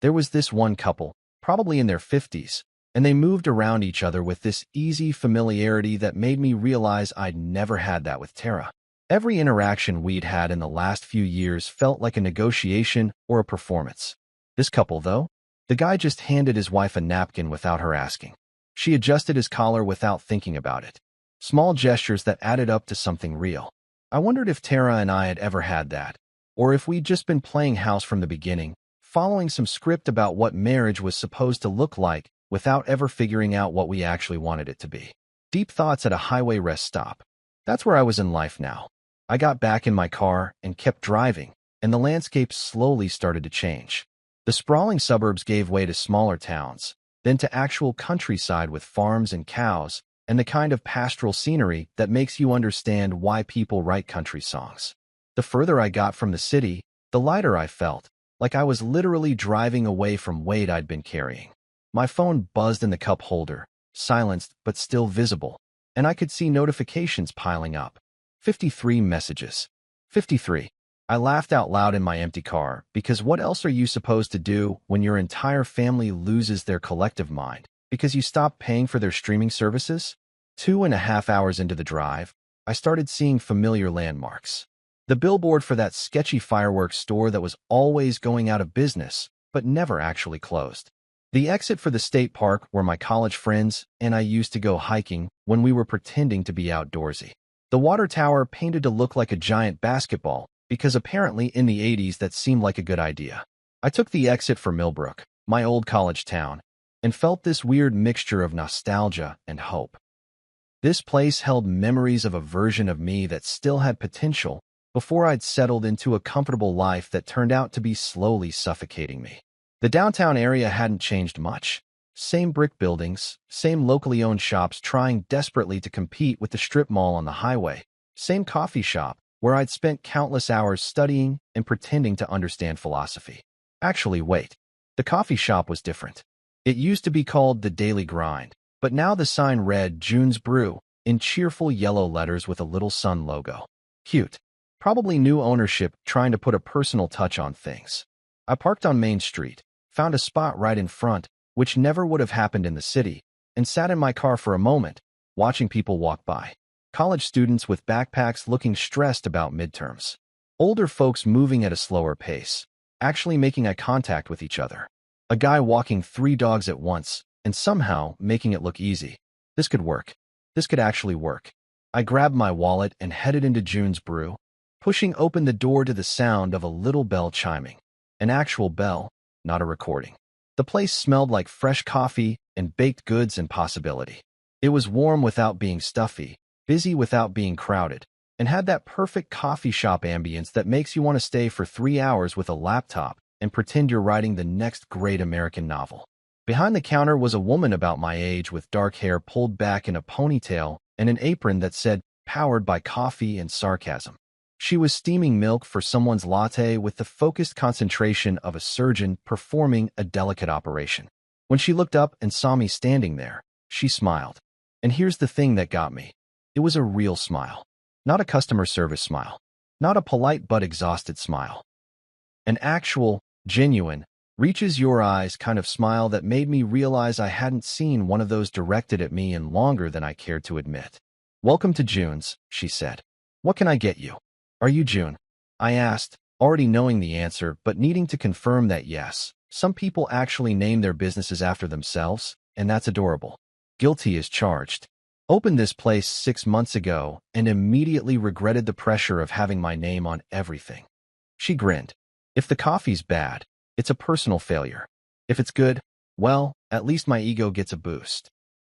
A: There was this one couple, probably in their 50s, and they moved around each other with this easy familiarity that made me realize I'd never had that with Tara. Every interaction we'd had in the last few years felt like a negotiation or a performance. This couple, though, the guy just handed his wife a napkin without her asking. She adjusted his collar without thinking about it. Small gestures that added up to something real. I wondered if Tara and I had ever had that, or if we'd just been playing house from the beginning, following some script about what marriage was supposed to look like without ever figuring out what we actually wanted it to be. Deep thoughts at a highway rest stop. That's where I was in life now. I got back in my car and kept driving, and the landscape slowly started to change. The sprawling suburbs gave way to smaller towns, then to actual countryside with farms and cows, and the kind of pastoral scenery that makes you understand why people write country songs. The further I got from the city, the lighter I felt, like I was literally driving away from weight I'd been carrying. My phone buzzed in the cup holder, silenced but still visible, and I could see notifications piling up. 53 messages. 53. I laughed out loud in my empty car, because what else are you supposed to do when your entire family loses their collective mind because you stop paying for their streaming services? 2.5 hours into the drive, I started seeing familiar landmarks. The billboard for that sketchy fireworks store that was always going out of business, but never actually closed. The exit for the state park where my college friends and I used to go hiking when we were pretending to be outdoorsy. The water tower painted to look like a giant basketball, because apparently in the 80s that seemed like a good idea. I took the exit for Millbrook, my old college town, and felt this weird mixture of nostalgia and hope. This place held memories of a version of me that still had potential before I'd settled into a comfortable life that turned out to be slowly suffocating me. The downtown area hadn't changed much. Same brick buildings, same locally owned shops trying desperately to compete with the strip mall on the highway, same coffee shop where I'd spent countless hours studying and pretending to understand philosophy. Actually, wait. The coffee shop was different. It used to be called The Daily Grind, but now the sign read June's Brew in cheerful yellow letters with a little sun logo. Cute. Probably new ownership trying to put a personal touch on things. I parked on Main Street, found a spot right in front, which never would have happened in the city, and sat in my car for a moment, watching people walk by. College students with backpacks looking stressed about midterms. Older folks moving at a slower pace, actually making eye contact with each other. A guy walking 3 dogs at once, and somehow making it look easy. This could work. This could actually work. I grabbed my wallet and headed into June's Brew, pushing open the door to the sound of a little bell chiming. An actual bell, not a recording. The place smelled like fresh coffee and baked goods and possibility. It was warm without being stuffy, busy without being crowded, and had that perfect coffee shop ambience that makes you want to stay for 3 hours with a laptop and pretend you're writing the next great American novel. Behind the counter was a woman about my age with dark hair pulled back in a ponytail and an apron that said, "Powered by coffee and sarcasm." She was steaming milk for someone's latte with the focused concentration of a surgeon performing a delicate operation. When she looked up and saw me standing there, she smiled. And here's the thing that got me. It was a real smile. Not a customer service smile. Not a polite but exhausted smile. An actual, genuine, reaches your eyes kind of smile that made me realize I hadn't seen one of those directed at me in longer than I cared to admit. "Welcome to June's," she said. "What can I get you?" "Are you June?" I asked, already knowing the answer but needing to confirm that yes, some people actually name their businesses after themselves, and that's adorable. Guilty as charged. Opened this place 6 months ago and immediately regretted the pressure of having my name on everything. She grinned. "If the coffee's bad, it's a personal failure. If it's good, well, at least my ego gets a boost."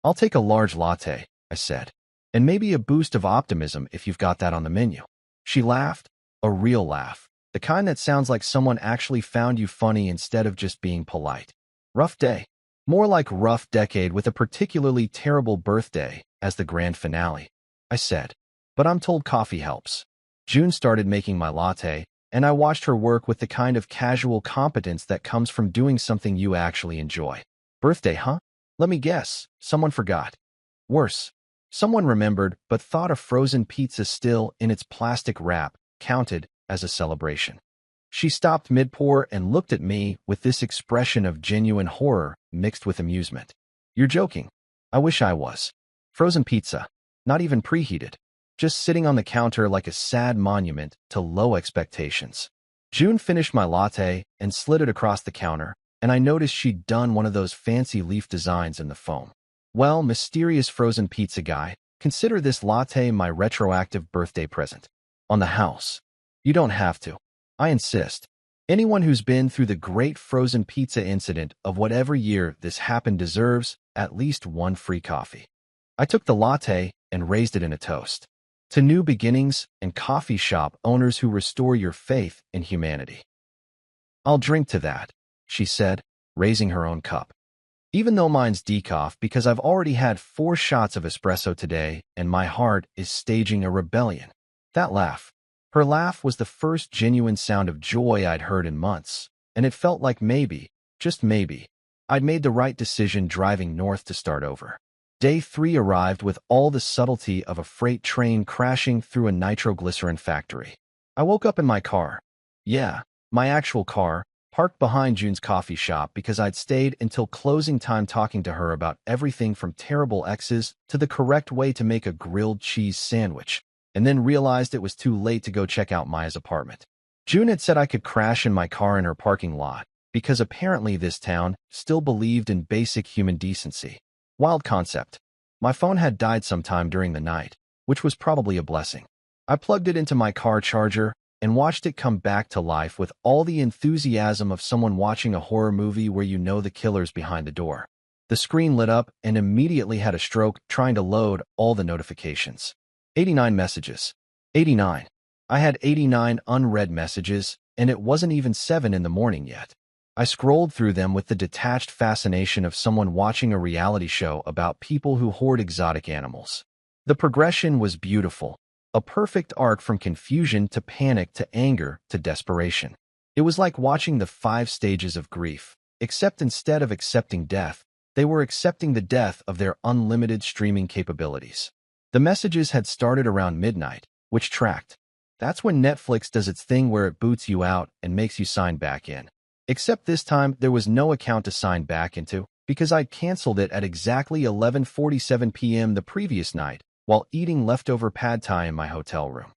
A: "I'll take a large latte," I said. "And maybe a boost of optimism if you've got that on the menu." She laughed, a real laugh, the kind that sounds like someone actually found you funny instead of just being polite. "Rough day." "More like rough decade with a particularly terrible birthday as the grand finale," I said. "But I'm told coffee helps." June started making my latte, and I watched her work with the kind of casual competence that comes from doing something you actually enjoy. "Birthday, huh? Let me guess, someone forgot." Worse. Someone remembered but thought a frozen pizza still in its plastic wrap counted as a celebration. She stopped mid-pour and looked at me with this expression of genuine horror mixed with amusement. "You're joking." "I wish I was." Frozen pizza. Not even preheated. Just sitting on the counter like a sad monument to low expectations. June finished my latte and slid it across the counter, and I noticed she'd done one of those fancy leaf designs in the foam. "Well, mysterious frozen pizza guy, consider this latte my retroactive birthday present. On the house. You don't have to. I insist. Anyone who's been through the great frozen pizza incident of whatever year this happened deserves at least one free coffee." I took the latte and raised it in a toast. "To new beginnings and coffee shop owners who restore your faith in humanity." "I'll drink to that." she said, raising her own cup. Even though mine's decaf because I've already had 4 shots of espresso today and my heart is staging a rebellion. That laugh. Her laugh was the first genuine sound of joy I'd heard in months, and it felt like maybe, just maybe, I'd made the right decision driving north to start over. Day 3 arrived with all the subtlety of a freight train crashing through a nitroglycerin factory. I woke up in my car. Yeah, my actual car, parked behind June's coffee shop because I'd stayed until closing time talking to her about everything from terrible exes to the correct way to make a grilled cheese sandwich, and then realized it was too late to go check out Maya's apartment. June had said I could crash in my car in her parking lot, because apparently this town still believed in basic human decency. Wild concept. My phone had died sometime during the night, which was probably a blessing. I plugged it into my car charger and watched it come back to life with all the enthusiasm of someone watching a horror movie where you know the killer's behind the door. The screen lit up and immediately had a stroke trying to load all the notifications. 89 messages. 89. I had 89 unread messages, and it wasn't even 7 in the morning yet. I scrolled through them with the detached fascination of someone watching a reality show about people who hoard exotic animals. The progression was beautiful. A perfect arc from confusion to panic to anger to desperation. It was like watching the 5 stages of grief, except instead of accepting death, they were accepting the death of their unlimited streaming capabilities. The messages had started around midnight, which tracked. That's when Netflix does its thing where it boots you out and makes you sign back in. Except this time, there was no account to sign back into, because I'd canceled it at exactly 11:47 p.m. the previous night, while eating leftover pad thai in my hotel room.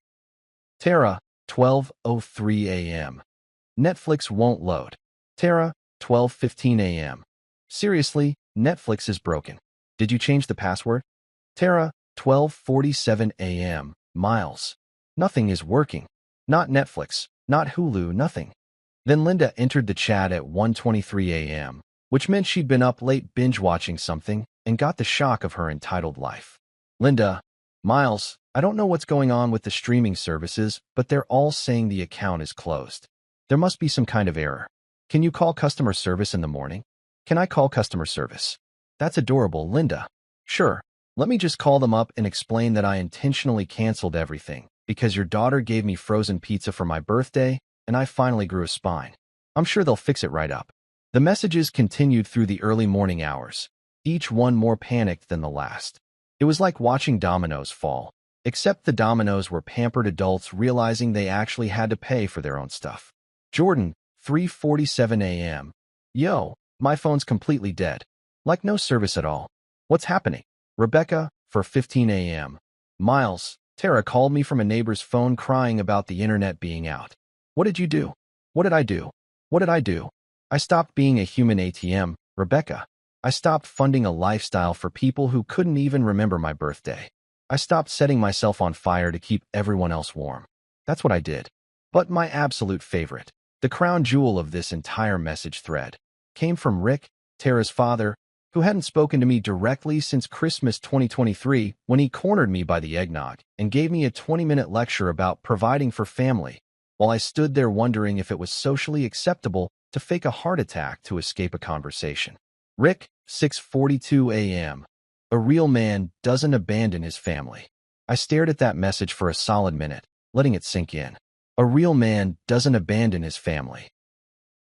A: Tara, 12:03 a.m. Netflix won't load. Tara, 12:15 a.m. Seriously, Netflix is broken. Did you change the password? Tara, 12:47 a.m. Miles. Nothing is working. Not Netflix, not Hulu, nothing. Then Linda entered the chat at 1:23 a.m., which meant she'd been up late binge-watching something and got the shock of her entitled life. Linda, Miles, I don't know what's going on with the streaming services, but they're all saying the account is closed. There must be some kind of error. Can you call customer service in the morning? Can I call customer service? That's adorable, Linda. Sure. Let me just call them up and explain that I intentionally canceled everything because your daughter gave me frozen pizza for my birthday and I finally grew a spine. I'm sure they'll fix it right up. The messages continued through the early morning hours, each one more panicked than the last. It was like watching dominoes fall, except the dominoes were pampered adults realizing they actually had to pay for their own stuff. Jordan, 3:47 a.m. Yo, my phone's completely dead. Like no service at all. What's happening? Rebecca, 4:15 a.m. Miles, Tara called me from a neighbor's phone crying about the internet being out. What did you do? What did I do? What did I do? I stopped being a human ATM, Rebecca. I stopped funding a lifestyle for people who couldn't even remember my birthday. I stopped setting myself on fire to keep everyone else warm. That's what I did. But my absolute favorite, the crown jewel of this entire message thread, came from Rick, Tara's father, who hadn't spoken to me directly since Christmas 2023 when he cornered me by the eggnog and gave me a 20-minute lecture about providing for family, while I stood there wondering if it was socially acceptable to fake a heart attack to escape a conversation. Rick, 6:42 a.m. A real man doesn't abandon his family. I stared at that message for a solid minute, letting it sink in. A real man doesn't abandon his family.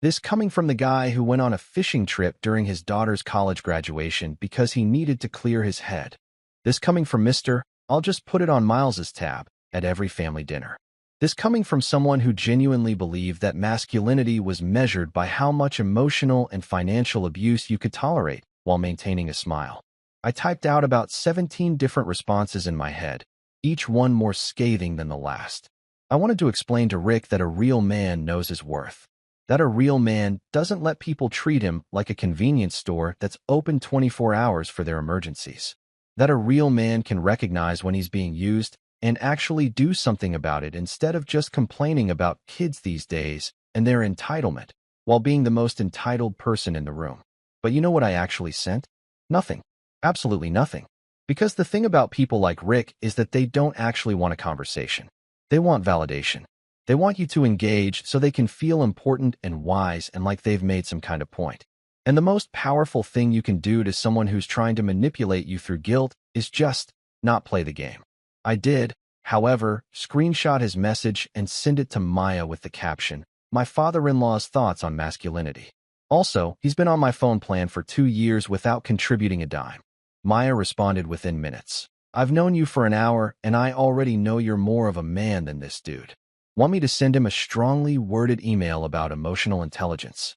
A: This coming from the guy who went on a fishing trip during his daughter's college graduation because he needed to clear his head. This coming from Mr. I'll just put it on Miles's tab at every family dinner. This coming from someone who genuinely believed that masculinity was measured by how much emotional and financial abuse you could tolerate while maintaining a smile. I typed out about 17 different responses in my head, each one more scathing than the last. I wanted to explain to Rick that a real man knows his worth. That a real man doesn't let people treat him like a convenience store that's open 24 hours for their emergencies. That a real man can recognize when he's being used and actually do something about it instead of just complaining about kids these days and their entitlement, while being the most entitled person in the room. But you know what I actually sent? Nothing. Absolutely nothing. Because the thing about people like Rick is that they don't actually want a conversation. They want validation. They want you to engage so they can feel important and wise and like they've made some kind of point. And the most powerful thing you can do to someone who's trying to manipulate you through guilt is just not play the game. I did, however, screenshot his message and send it to Maya with the caption, "My father-in-law's thoughts on masculinity." Also, he's been on my phone plan for 2 years without contributing a dime. Maya responded within minutes. "I've known you for an hour, and I already know you're more of a man than this dude. Want me to send him a strongly worded email about emotional intelligence?"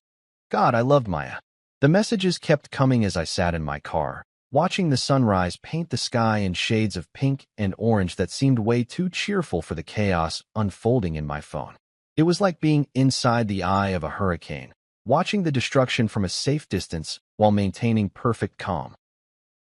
A: God, I loved Maya. The messages kept coming as I sat in my car, watching the sunrise paint the sky in shades of pink and orange that seemed way too cheerful for the chaos unfolding in my phone. It was like being inside the eye of a hurricane, watching the destruction from a safe distance while maintaining perfect calm.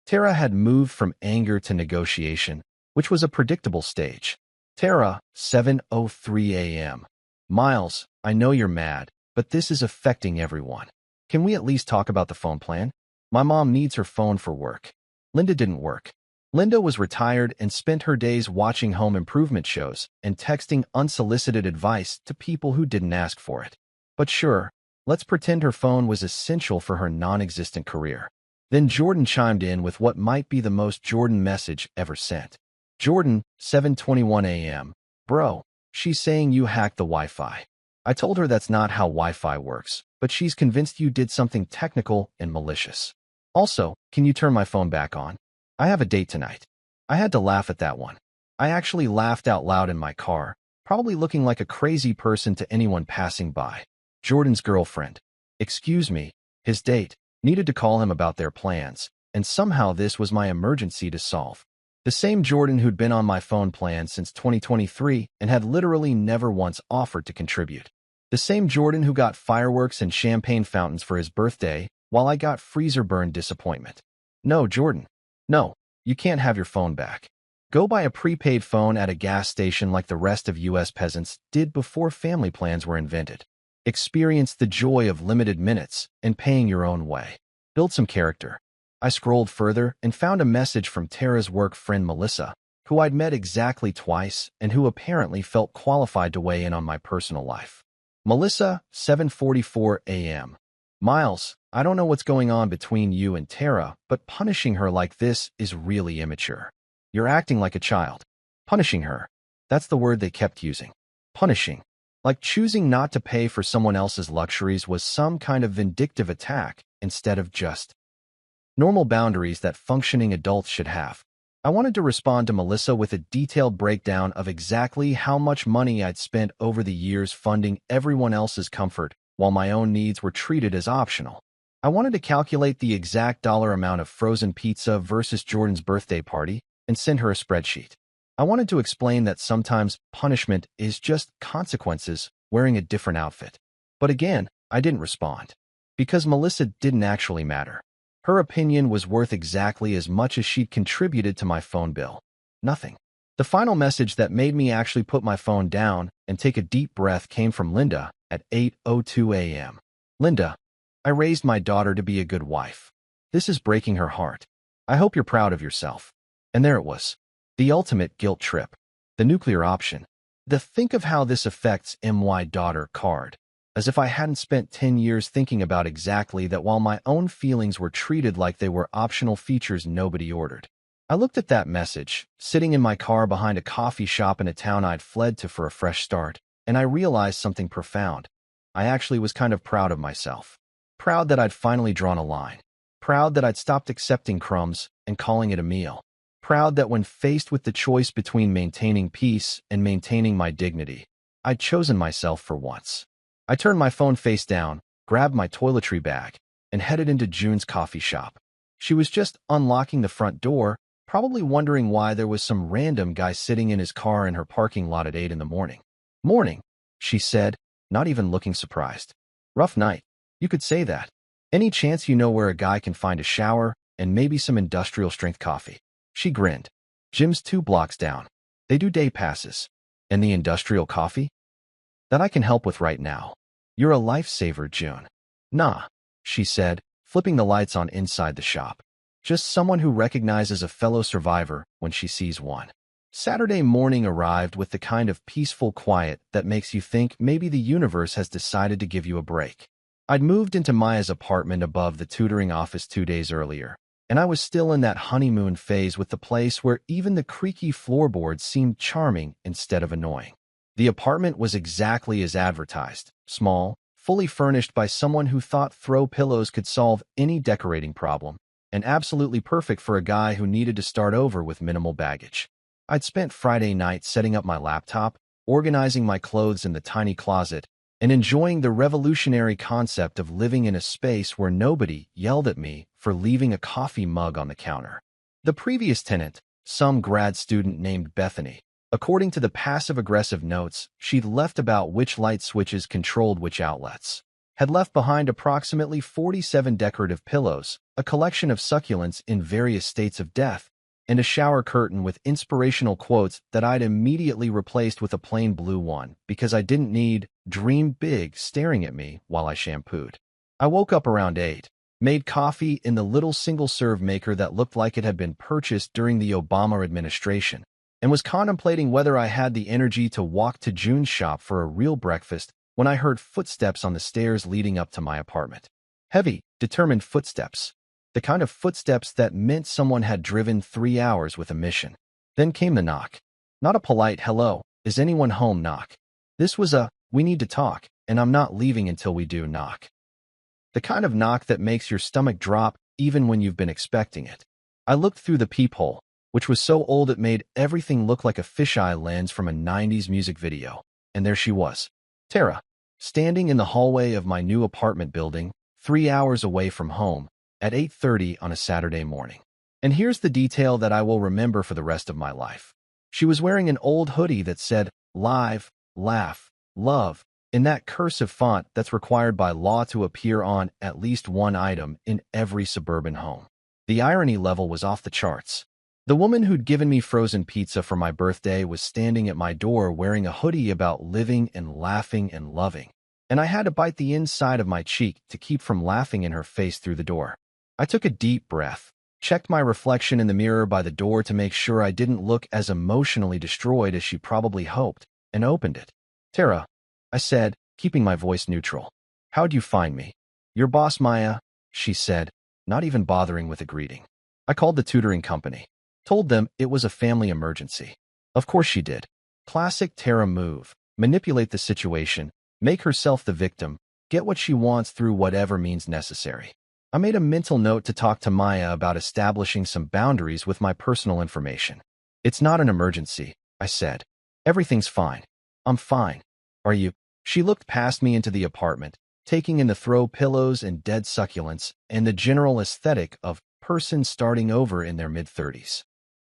A: Tara had moved from anger to negotiation, which was a predictable stage. Tara, 7:03 a.m. Miles, I know you're mad, but this is affecting everyone. Can we at least talk about the phone plan? My mom needs her phone for work. Linda didn't work. Linda was retired and spent her days watching home improvement shows and texting unsolicited advice to people who didn't ask for it. But sure, let's pretend her phone was essential for her non-existent career. Then Jordan chimed in with what might be the most Jordan message ever sent. Jordan, 7:21 a.m. Bro, she's saying you hacked the Wi-Fi. I told her that's not how Wi-Fi works, but she's convinced you did something technical and malicious. Also, can you turn my phone back on? I have a date tonight. I had to laugh at that one. I actually laughed out loud in my car, probably looking like a crazy person to anyone passing by. Jordan's girlfriend. Excuse me, his date, needed to call him about their plans, and somehow this was my emergency to solve. The same Jordan who'd been on my phone plan since 2023 and had literally never once offered to contribute. The same Jordan who got fireworks and champagne fountains for his birthday, while I got freezer burn disappointment. No, Jordan. No, you can't have your phone back. Go buy a prepaid phone at a gas station like the rest of U.S. peasants did before family plans were invented. Experience the joy of limited minutes and paying your own way. Build some character. I scrolled further and found a message from Tara's work friend Melissa, who I'd met exactly twice and who apparently felt qualified to weigh in on my personal life. Melissa, 7:44 a.m. Miles, I don't know what's going on between you and Tara, but punishing her like this is really immature. You're acting like a child. Punishing her. That's the word they kept using. Punishing. Like choosing not to pay for someone else's luxuries was some kind of vindictive attack instead of just normal boundaries that functioning adults should have. I wanted to respond to Melissa with a detailed breakdown of exactly how much money I'd spent over the years funding everyone else's comfort while my own needs were treated as optional. I wanted to calculate the exact dollar amount of frozen pizza versus Jordan's birthday party and send her a spreadsheet. I wanted to explain that sometimes punishment is just consequences wearing a different outfit. But again, I didn't respond. Because Melissa didn't actually matter. Her opinion was worth exactly as much as she'd contributed to my phone bill. Nothing. The final message that made me actually put my phone down and take a deep breath came from Linda at 8:02 a.m. Linda, I raised my daughter to be a good wife. This is breaking her heart. I hope you're proud of yourself. And there it was. The ultimate guilt trip. The nuclear option. The think of how this affects my daughter card. As if I hadn't spent 10 years thinking about exactly that while my own feelings were treated like they were optional features nobody ordered. I looked at that message, sitting in my car behind a coffee shop in a town I'd fled to for a fresh start, and I realized something profound. I actually was kind of proud of myself. Proud that I'd finally drawn a line. Proud that I'd stopped accepting crumbs and calling it a meal. Proud that when faced with the choice between maintaining peace and maintaining my dignity, I'd chosen myself for once. I turned my phone face down, grabbed my toiletry bag, and headed into June's coffee shop. She was just unlocking the front door, probably wondering why there was some random guy sitting in his car in her parking lot at 8 in the morning. Morning, she said, not even looking surprised. Rough night. You could say that. Any chance you know where a guy can find a shower and maybe some industrial-strength coffee? She grinned. Gym's 2 blocks down. They do day passes. And the industrial coffee? That I can help with right now. You're a lifesaver, June. Nah, she said, flipping the lights on inside the shop. Just someone who recognizes a fellow survivor when she sees one. Saturday morning arrived with the kind of peaceful quiet that makes you think maybe the universe has decided to give you a break. I'd moved into Maya's apartment above the tutoring office 2 days earlier, and I was still in that honeymoon phase with the place where even the creaky floorboards seemed charming instead of annoying. The apartment was exactly as advertised, small, fully furnished by someone who thought throw pillows could solve any decorating problem, and absolutely perfect for a guy who needed to start over with minimal baggage. I'd spent Friday night setting up my laptop, organizing my clothes in the tiny closet, and enjoying the revolutionary concept of living in a space where nobody yelled at me for leaving a coffee mug on the counter. The previous tenant, some grad student named Bethany, according to the passive-aggressive notes she'd left about which light switches controlled which outlets, had left behind approximately 47 decorative pillows, a collection of succulents in various states of death, and a shower curtain with inspirational quotes that I'd immediately replaced with a plain blue one because I didn't need "dream big" staring at me while I shampooed. I woke up around 8, made coffee in the little single-serve maker that looked like it had been purchased during the Obama administration, and was contemplating whether I had the energy to walk to June's shop for a real breakfast when I heard footsteps on the stairs leading up to my apartment. Heavy, determined footsteps. The kind of footsteps that meant someone had driven 3 hours with a mission. Then came the knock. Not a polite "hello, is anyone home" knock. This was a "we need to talk, and I'm not leaving until we do" knock. The kind of knock that makes your stomach drop even when you've been expecting it. I looked through the peephole, which was so old it made everything look like a fisheye lens from a 90s music video, and there she was, Tara, standing in the hallway of my new apartment building, 3 hours away from home, at 8:30 on a Saturday morning. And here's the detail that I will remember for the rest of my life. She was wearing an old hoodie that said, "Live, Laugh, Love," in that cursive font that's required by law to appear on at least one item in every suburban home. The irony level was off the charts. The woman who'd given me frozen pizza for my birthday was standing at my door wearing a hoodie about living and laughing and loving, and I had to bite the inside of my cheek to keep from laughing in her face through the door. I took a deep breath, checked my reflection in the mirror by the door to make sure I didn't look as emotionally destroyed as she probably hoped, and opened it. "Tara," I said, keeping my voice neutral. "How'd you find me?" "Your boss, Maya," she said, not even bothering with a greeting. I called the tutoring company. Told them it was a family emergency. Of course she did. Classic Tara move. Manipulate the situation, make herself the victim, get what she wants through whatever means necessary. I made a mental note to talk to Maya about establishing some boundaries with my personal information. "It's not an emergency," I said. "Everything's fine. I'm fine. Are you?" She looked past me into the apartment, taking in the throw pillows and dead succulents and the general aesthetic of person starting over in their mid-30s.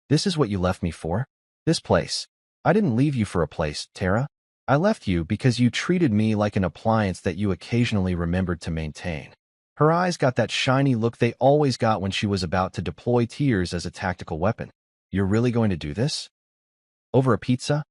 A: "This is what you left me for? This place?" "I didn't leave you for a place, Tara. I left you because you treated me like an appliance that you occasionally remembered to maintain." Her eyes got that shiny look they always got when she was about to deploy tears as a tactical weapon. "You're really going to do this? Over a pizza?"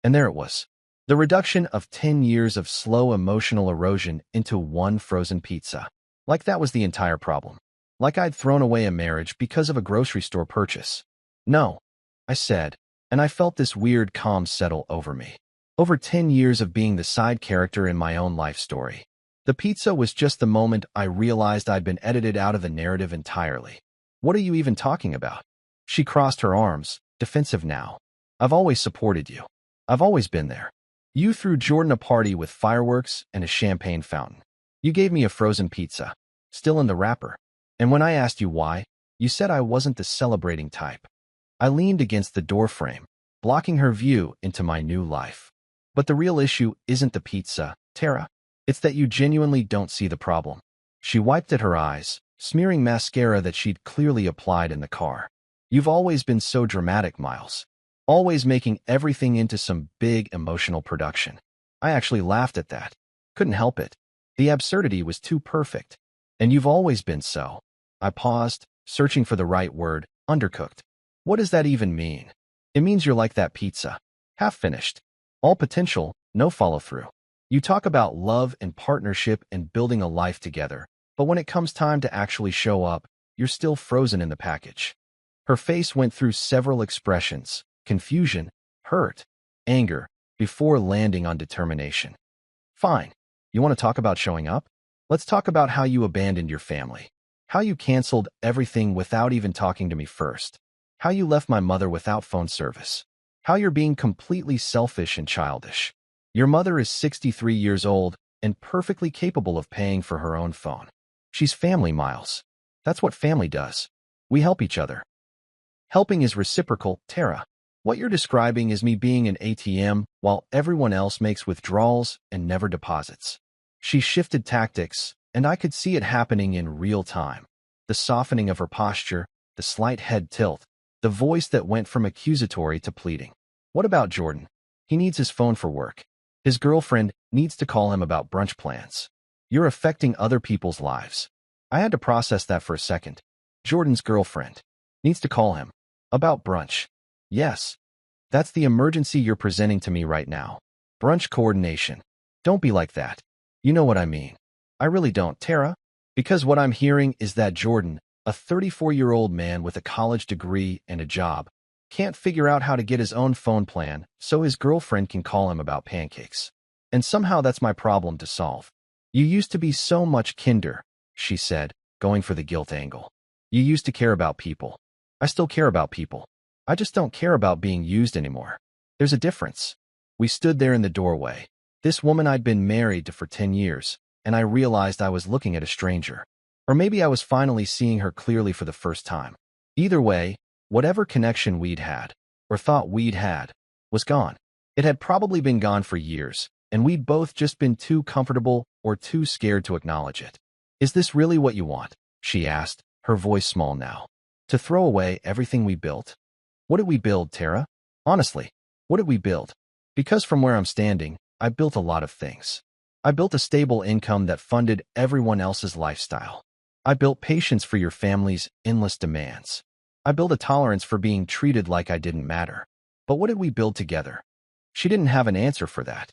A: And there it was. The reduction of 10 years of slow emotional erosion into one frozen pizza. Like that was the entire problem. Like I'd thrown away a marriage because of a grocery store purchase. "No," I said, and I felt this weird calm settle over me. Over 10 years of being the side character in my own life story. The pizza was just the moment I realized I'd been edited out of the narrative entirely. "What are you even talking about?" She crossed her arms, defensive now. "I've always supported you. I've always been there. You threw Jordan a party with fireworks and a champagne fountain. You gave me a frozen pizza, still in the wrapper. And when I asked you why, you said I wasn't the celebrating type." I leaned against the doorframe, blocking her view into my new life. "But the real issue isn't the pizza, Tara. It's that you genuinely don't see the problem." She wiped at her eyes, smearing mascara that she'd clearly applied in the car. "You've always been so dramatic, Miles. Always making everything into some big emotional production." I actually laughed at that. Couldn't help it. The absurdity was too perfect. "And you've always been so." I paused, searching for the right word, undercooked. What does that even mean? It means you're like that pizza. Half finished. All potential, no follow-through. You talk about love and partnership and building a life together, but when it comes time to actually show up, you're still frozen in the package. Her face went through several expressions, confusion, hurt, anger, before landing on determination. Fine. You want to talk about showing up? Let's talk about how you abandoned your family. How you canceled everything without even talking to me first. How you left my mother without phone service. How you're being completely selfish and childish. Your mother is 63 years old and perfectly capable of paying for her own phone. She's family, Miles. That's what family does. We help each other. Helping is reciprocal, Tara. What you're describing is me being an ATM while everyone else makes withdrawals and never deposits. She shifted tactics, and I could see it happening in real time. The softening of her posture, the slight head tilt, the voice that went from accusatory to pleading. What about Jordan? He needs his phone for work. His girlfriend needs to call him about brunch plans. You're affecting other people's lives. I had to process that for a second. Jordan's girlfriend needs to call him about brunch. Yes, that's the emergency you're presenting to me right now. Brunch coordination. Don't be like that. You know what I mean. I really don't, Tara. Because what I'm hearing is that Jordan, a 34-year-old man with a college degree and a job, can't figure out how to get his own phone plan so his girlfriend can call him about pancakes. And somehow that's my problem to solve. You used to be so much kinder, she said, going for the guilt angle. You used to care about people. I still care about people. I just don't care about being used anymore. There's a difference. We stood there in the doorway. This woman I'd been married to for 10 years, and I realized I was looking at a stranger. Or maybe I was finally seeing her clearly for the first time. Either way, whatever connection we'd had, or thought we'd had, was gone. It had probably been gone for years, and we'd both just been too comfortable or too scared to acknowledge it. Is this really what you want? She asked, her voice small now. To throw away everything we built? What did we build, Tara? Honestly, what did we build? Because from where I'm standing, I built a lot of things. I built a stable income that funded everyone else's lifestyle. I built patience for your family's endless demands. I built a tolerance for being treated like I didn't matter. But what did we build together? She didn't have an answer for that.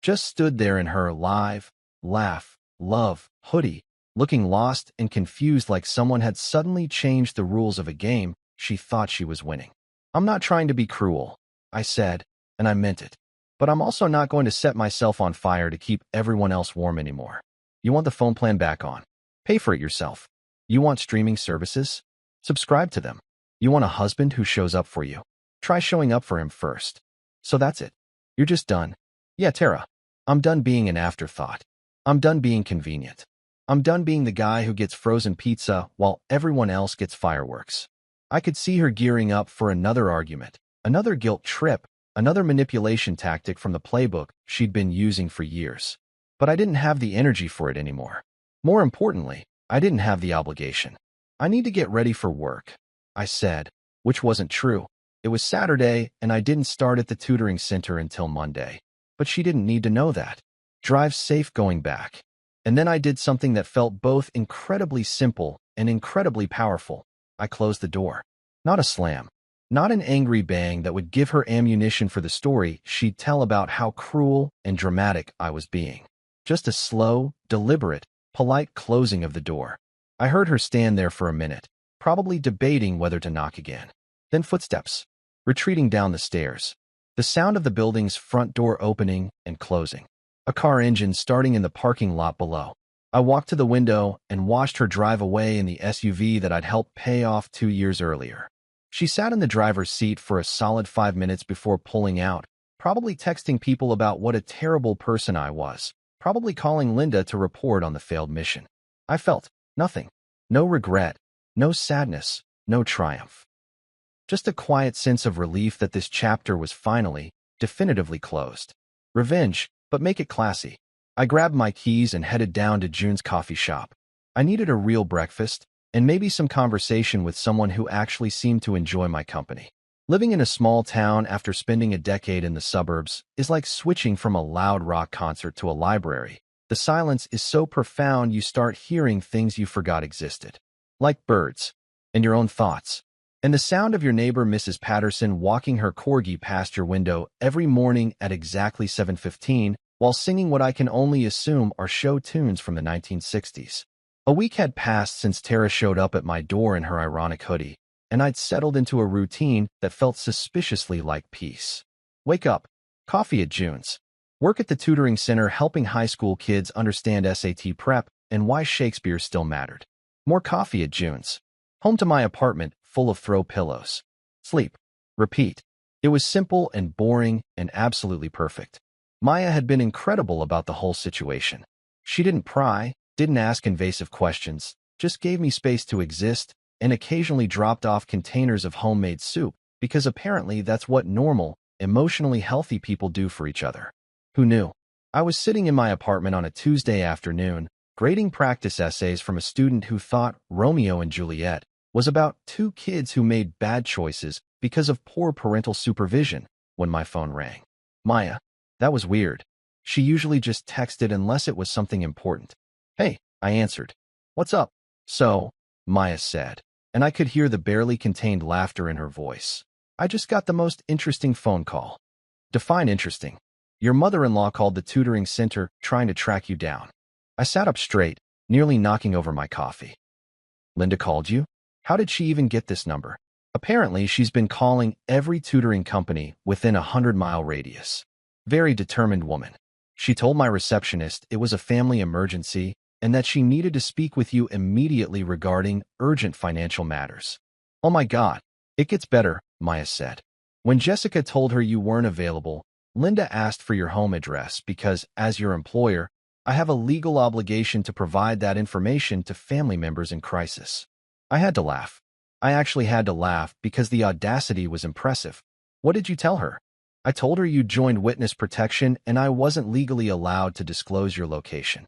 A: Just stood there in her live, laugh, love, hoodie, looking lost and confused like someone had suddenly changed the rules of a game she thought she was winning. I'm not trying to be cruel, I said, and I meant it. But I'm also not going to set myself on fire to keep everyone else warm anymore. You want the phone plan back on? Pay for it yourself. You want streaming services? Subscribe to them. You want a husband who shows up for you? Try showing up for him first. So that's it. You're just done. Yeah, Tara. I'm done being an afterthought. I'm done being convenient. I'm done being the guy who gets frozen pizza while everyone else gets fireworks. I could see her gearing up for another argument, another guilt trip, another manipulation tactic from the playbook she'd been using for years. But I didn't have the energy for it anymore. More importantly, I didn't have the obligation. I need to get ready for work, I said, which wasn't true. It was Saturday, and I didn't start at the tutoring center until Monday. But she didn't need to know that. Drive safe going back. And then I did something that felt both incredibly simple and incredibly powerful. I closed the door. Not a slam. Not an angry bang that would give her ammunition for the story she'd tell about how cruel and dramatic I was being. Just a slow, deliberate, polite closing of the door. I heard her stand there for a minute, probably debating whether to knock again. Then footsteps, retreating down the stairs. The sound of the building's front door opening and closing. A car engine starting in the parking lot below. I walked to the window and watched her drive away in the SUV that I'd helped pay off 2 years earlier. She sat in the driver's seat for a solid 5 minutes before pulling out, probably texting people about what a terrible person I was, probably calling Linda to report on the failed mission. I felt nothing. No regret, no sadness, no triumph. Just a quiet sense of relief that this chapter was finally, definitively closed. Revenge, but make it classy. I grabbed my keys and headed down to June's coffee shop. I needed a real breakfast, and maybe some conversation with someone who actually seemed to enjoy my company. Living in a small town after spending a decade in the suburbs is like switching from a loud rock concert to a library. The silence is so profound you start hearing things you forgot existed. Like birds, and your own thoughts. And the sound of your neighbor Mrs. Patterson walking her corgi past your window every morning at exactly 7:15 while singing what I can only assume are show tunes from the 1960s. A week had passed since Tara showed up at my door in her ironic hoodie, and I'd settled into a routine that felt suspiciously like peace. Wake up. Coffee at June's. Work at the tutoring center helping high school kids understand SAT prep and why Shakespeare still mattered. More coffee at June's. Home to my apartment full of throw pillows. Sleep. Repeat. It was simple and boring and absolutely perfect. Maya had been incredible about the whole situation. She didn't pry, didn't ask invasive questions, just gave me space to exist, and occasionally dropped off containers of homemade soup, because apparently that's what normal, emotionally healthy people do for each other. Who knew? I was sitting in my apartment on a Tuesday afternoon, grading practice essays from a student who thought Romeo and Juliet was about two kids who made bad choices because of poor parental supervision, when my phone rang. Maya. That was weird. She usually just texted unless it was something important. Hey, I answered. What's up? So, Maya said, and I could hear the barely contained laughter in her voice. I just got the most interesting phone call. Define interesting. Your mother-in-law called the tutoring center trying to track you down. I sat up straight, nearly knocking over my coffee. Linda called you? How did she even get this number? Apparently, she's been calling every tutoring company within a 100-mile radius. Very determined woman. She told my receptionist it was a family emergency and that she needed to speak with you immediately regarding urgent financial matters. Oh my God, it gets better, Maya said. When Jessica told her you weren't available, Linda asked for your home address because, as your employer, I have a legal obligation to provide that information to family members in crisis. I had to laugh. I actually had to laugh because the audacity was impressive. What did you tell her? I told her you joined witness protection and I wasn't legally allowed to disclose your location.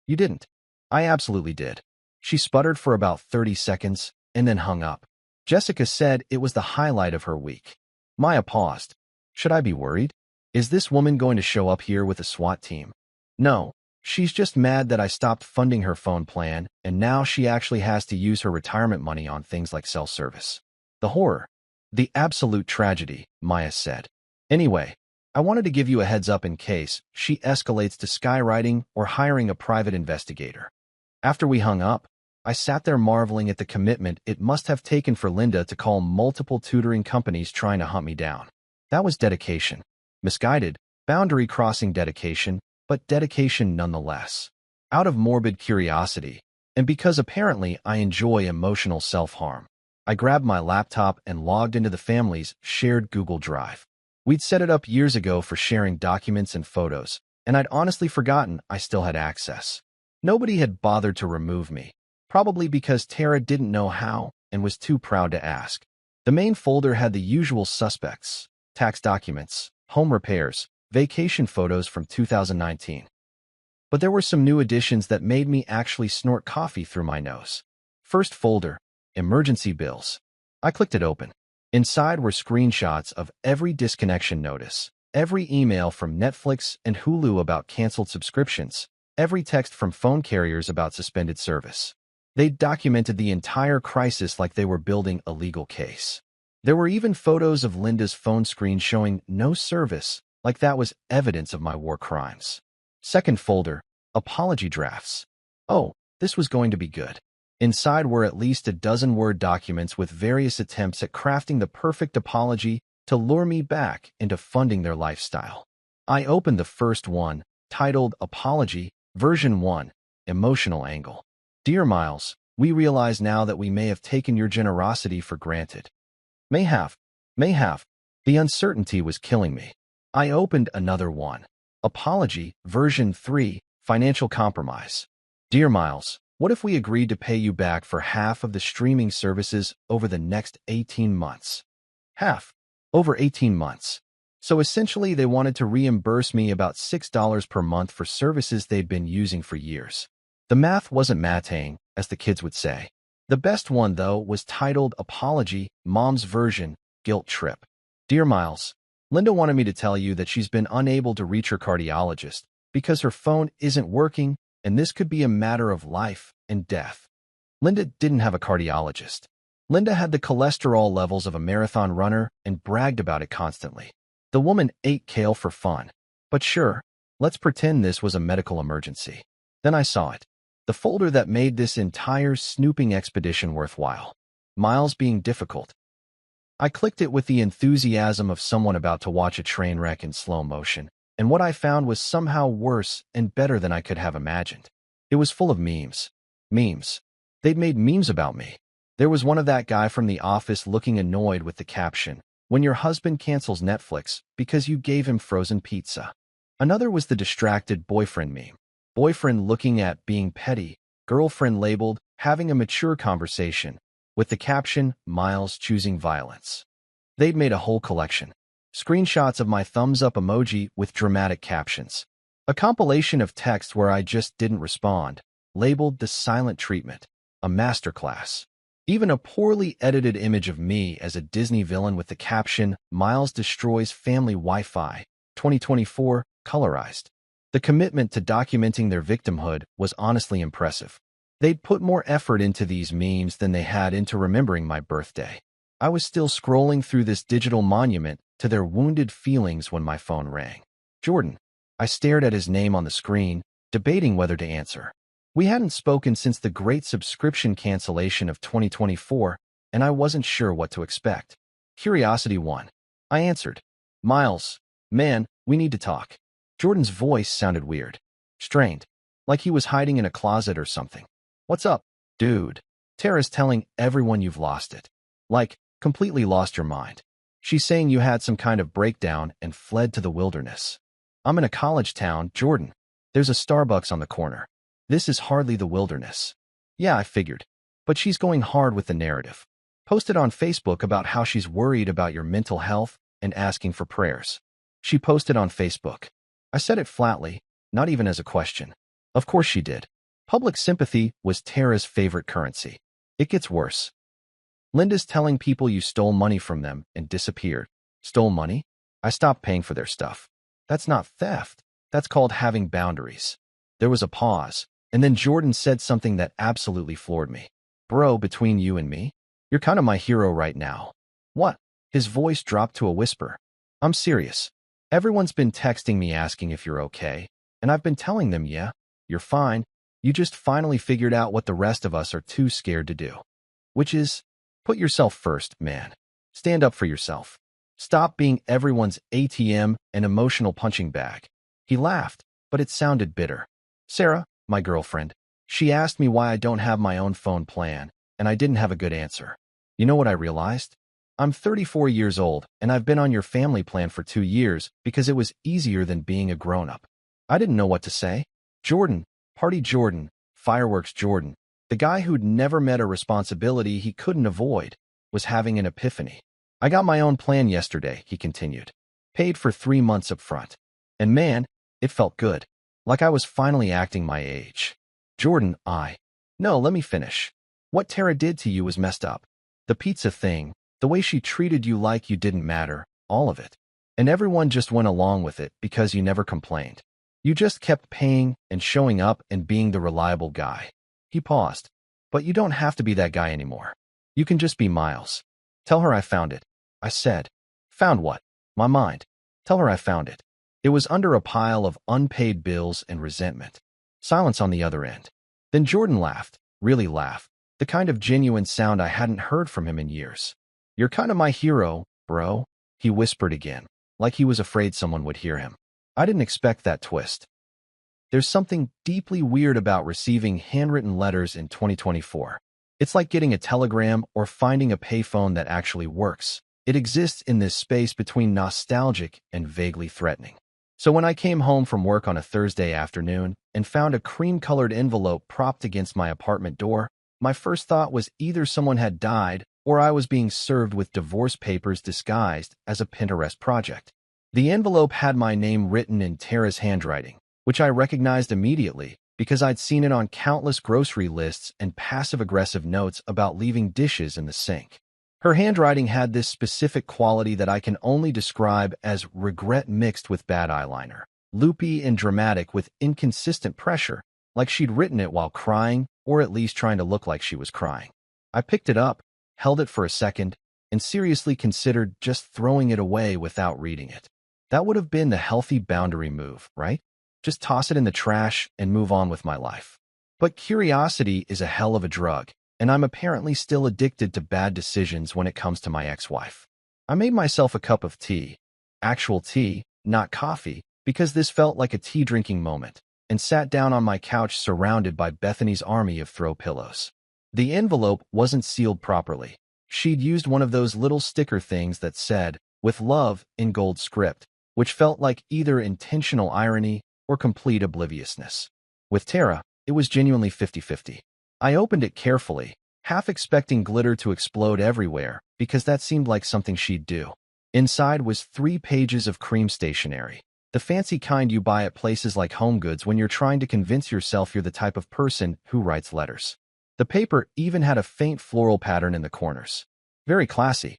A: You didn't. I absolutely did. She sputtered for about 30 seconds and then hung up. Jessica said it was the highlight of her week. Maya paused. Should I be worried? Is this woman going to show up here with a SWAT team? No. She's just mad that I stopped funding her phone plan, and now she actually has to use her retirement money on things like cell service. The horror. The absolute tragedy, Maya said. Anyway, I wanted to give you a heads up in case she escalates to skywriting or hiring a private investigator. After we hung up, I sat there marveling at the commitment it must have taken for Linda to call multiple tutoring companies trying to hunt me down. That was dedication. Misguided, boundary-crossing dedication, but dedication nonetheless. Out of morbid curiosity, and because apparently I enjoy emotional self-harm, I grabbed my laptop and logged into the family's shared Google Drive. We'd set it up years ago for sharing documents and photos, and I'd honestly forgotten I still had access. Nobody had bothered to remove me, probably because Tara didn't know how and was too proud to ask. The main folder had the usual suspects: tax documents, home repairs, vacation photos from 2019. But there were some new additions that made me actually snort coffee through my nose. First folder, emergency bills. I clicked it open. Inside were screenshots of every disconnection notice, every email from Netflix and Hulu about canceled subscriptions, every text from phone carriers about suspended service. They documented the entire crisis like they were building a legal case. There were even photos of Linda's phone screen showing no service, like that was evidence of my war crimes. Second folder, apology drafts. Oh, this was going to be good. Inside were at least a dozen Word documents with various attempts at crafting the perfect apology to lure me back into funding their lifestyle. I opened the first one, titled Apology, Version 1, Emotional Angle. Dear Miles, we realize now that we may have taken your generosity for granted. May have. The uncertainty was killing me. I opened another one. Apology, Version 3, Financial Compromise. Dear Miles, what if we agreed to pay you back for half of the streaming services over the next 18 months? Half. Over 18 months. So essentially they wanted to reimburse me about $6 per month for services they'd been using for years. The math wasn't mathing, as the kids would say. The best one, though, was titled Apology, Mom's Version, Guilt Trip. Dear Miles, Linda wanted me to tell you that she's been unable to reach her cardiologist because her phone isn't working, and this could be a matter of life and death. Linda didn't have a cardiologist. Linda had the cholesterol levels of a marathon runner and bragged about it constantly. The woman ate kale for fun. But sure, let's pretend this was a medical emergency. Then I saw it. The folder that made this entire snooping expedition worthwhile. Miles being difficult. I clicked it with the enthusiasm of someone about to watch a train wreck in slow motion, and what I found was somehow worse and better than I could have imagined. It was full of memes. Memes. They'd made memes about me. There was one of that guy from The Office looking annoyed with the caption, "When your husband cancels Netflix because you gave him frozen pizza." Another was the distracted boyfriend meme. Boyfriend looking at being petty, girlfriend labeled having a mature conversation, with the caption, "Miles choosing violence." They'd made a whole collection. Screenshots of my thumbs up emoji with dramatic captions. A compilation of text where I just didn't respond, labeled the silent treatment, a masterclass. Even a poorly edited image of me as a Disney villain with the caption, "Miles destroys family Wi-Fi, 2024, colorized." The commitment to documenting their victimhood was honestly impressive. They'd put more effort into these memes than they had into remembering my birthday. I was still scrolling through this digital monument to their wounded feelings when my phone rang. Jordan. I stared at his name on the screen, debating whether to answer. We hadn't spoken since the great subscription cancellation of 2024, and I wasn't sure what to expect. Curiosity won. I answered. "Miles, man, we need to talk." Jordan's voice sounded weird. Strained. Like he was hiding in a closet or something. "What's up, dude?" "Tara's telling everyone you've lost it. Like, completely lost your mind. She's saying you had some kind of breakdown and fled to the wilderness." "I'm in a college town, Jordan. There's a Starbucks on the corner. This is hardly the wilderness." "Yeah, I figured. But she's going hard with the narrative. Posted on Facebook about how she's worried about your mental health and asking for prayers." She posted on Facebook. I said it flatly, not even as a question. Of course she did. Public sympathy was Tara's favorite currency. It gets worse. "Linda's telling people you stole money from them and disappeared." "Stole money? I stopped paying for their stuff." "That's not theft. That's called having boundaries." There was a pause, and then Jordan said something that absolutely floored me. "Bro, between you and me, you're kind of my hero right now." "What?" His voice dropped to a whisper. "I'm serious. Everyone's been texting me asking if you're okay, and I've been telling them, yeah, you're fine. You just finally figured out what the rest of us are too scared to do. Which is, put yourself first, man. Stand up for yourself. Stop being everyone's ATM and emotional punching bag." He laughed, but it sounded bitter. "Sarah, my girlfriend, she asked me why I don't have my own phone plan, and I didn't have a good answer. You know what I realized? I'm 34 years old, and I've been on your family plan for 2 years because it was easier than being a grown-up." I didn't know what to say. Jordan, Party Jordan, Fireworks Jordan, the guy who'd never met a responsibility he couldn't avoid, was having an epiphany. "I got my own plan yesterday," he continued. "Paid for 3 months up front. And man, it felt good. Like I was finally acting my age." Jordan, No, let me finish. "What Tara did to you was messed up. The pizza thing, the way she treated you like you didn't matter, all of it. And everyone just went along with it because you never complained. You just kept paying and showing up and being the reliable guy." He paused. "But you don't have to be that guy anymore. You can just be Miles." "Tell her I found it," I said. "Found what?" "My mind. Tell her I found it." It was under a pile of unpaid bills and resentment. Silence on the other end. Then Jordan laughed, really laughed, the kind of genuine sound I hadn't heard from him in years. "You're kind of my hero, bro," he whispered again, like he was afraid someone would hear him. I didn't expect that twist. There's something deeply weird about receiving handwritten letters in 2024. It's like getting a telegram or finding a payphone that actually works. It exists in this space between nostalgic and vaguely threatening. So when I came home from work on a Thursday afternoon and found a cream-colored envelope propped against my apartment door, my first thought was either someone had died or I was being served with divorce papers disguised as a Pinterest project. The envelope had my name written in Tara's handwriting, which I recognized immediately because I'd seen it on countless grocery lists and passive-aggressive notes about leaving dishes in the sink. Her handwriting had this specific quality that I can only describe as regret mixed with bad eyeliner, loopy and dramatic with inconsistent pressure, like she'd written it while crying or at least trying to look like she was crying. I picked it up, held it for a second, and seriously considered just throwing it away without reading it. That would have been the healthy boundary move, right? Just toss it in the trash and move on with my life. But curiosity is a hell of a drug, and I'm apparently still addicted to bad decisions when it comes to my ex-wife. I made myself a cup of tea, actual tea, not coffee, because this felt like a tea-drinking moment, and sat down on my couch surrounded by Bethany's army of throw pillows. The envelope wasn't sealed properly. She'd used one of those little sticker things that said, "With love," in gold script, which felt like either intentional irony or complete obliviousness. With Tara, it was genuinely 50-50. I opened it carefully, half expecting glitter to explode everywhere, because that seemed like something she'd do. Inside was 3 pages of cream stationery, the fancy kind you buy at places like HomeGoods when you're trying to convince yourself you're the type of person who writes letters. The paper even had a faint floral pattern in the corners. Very classy.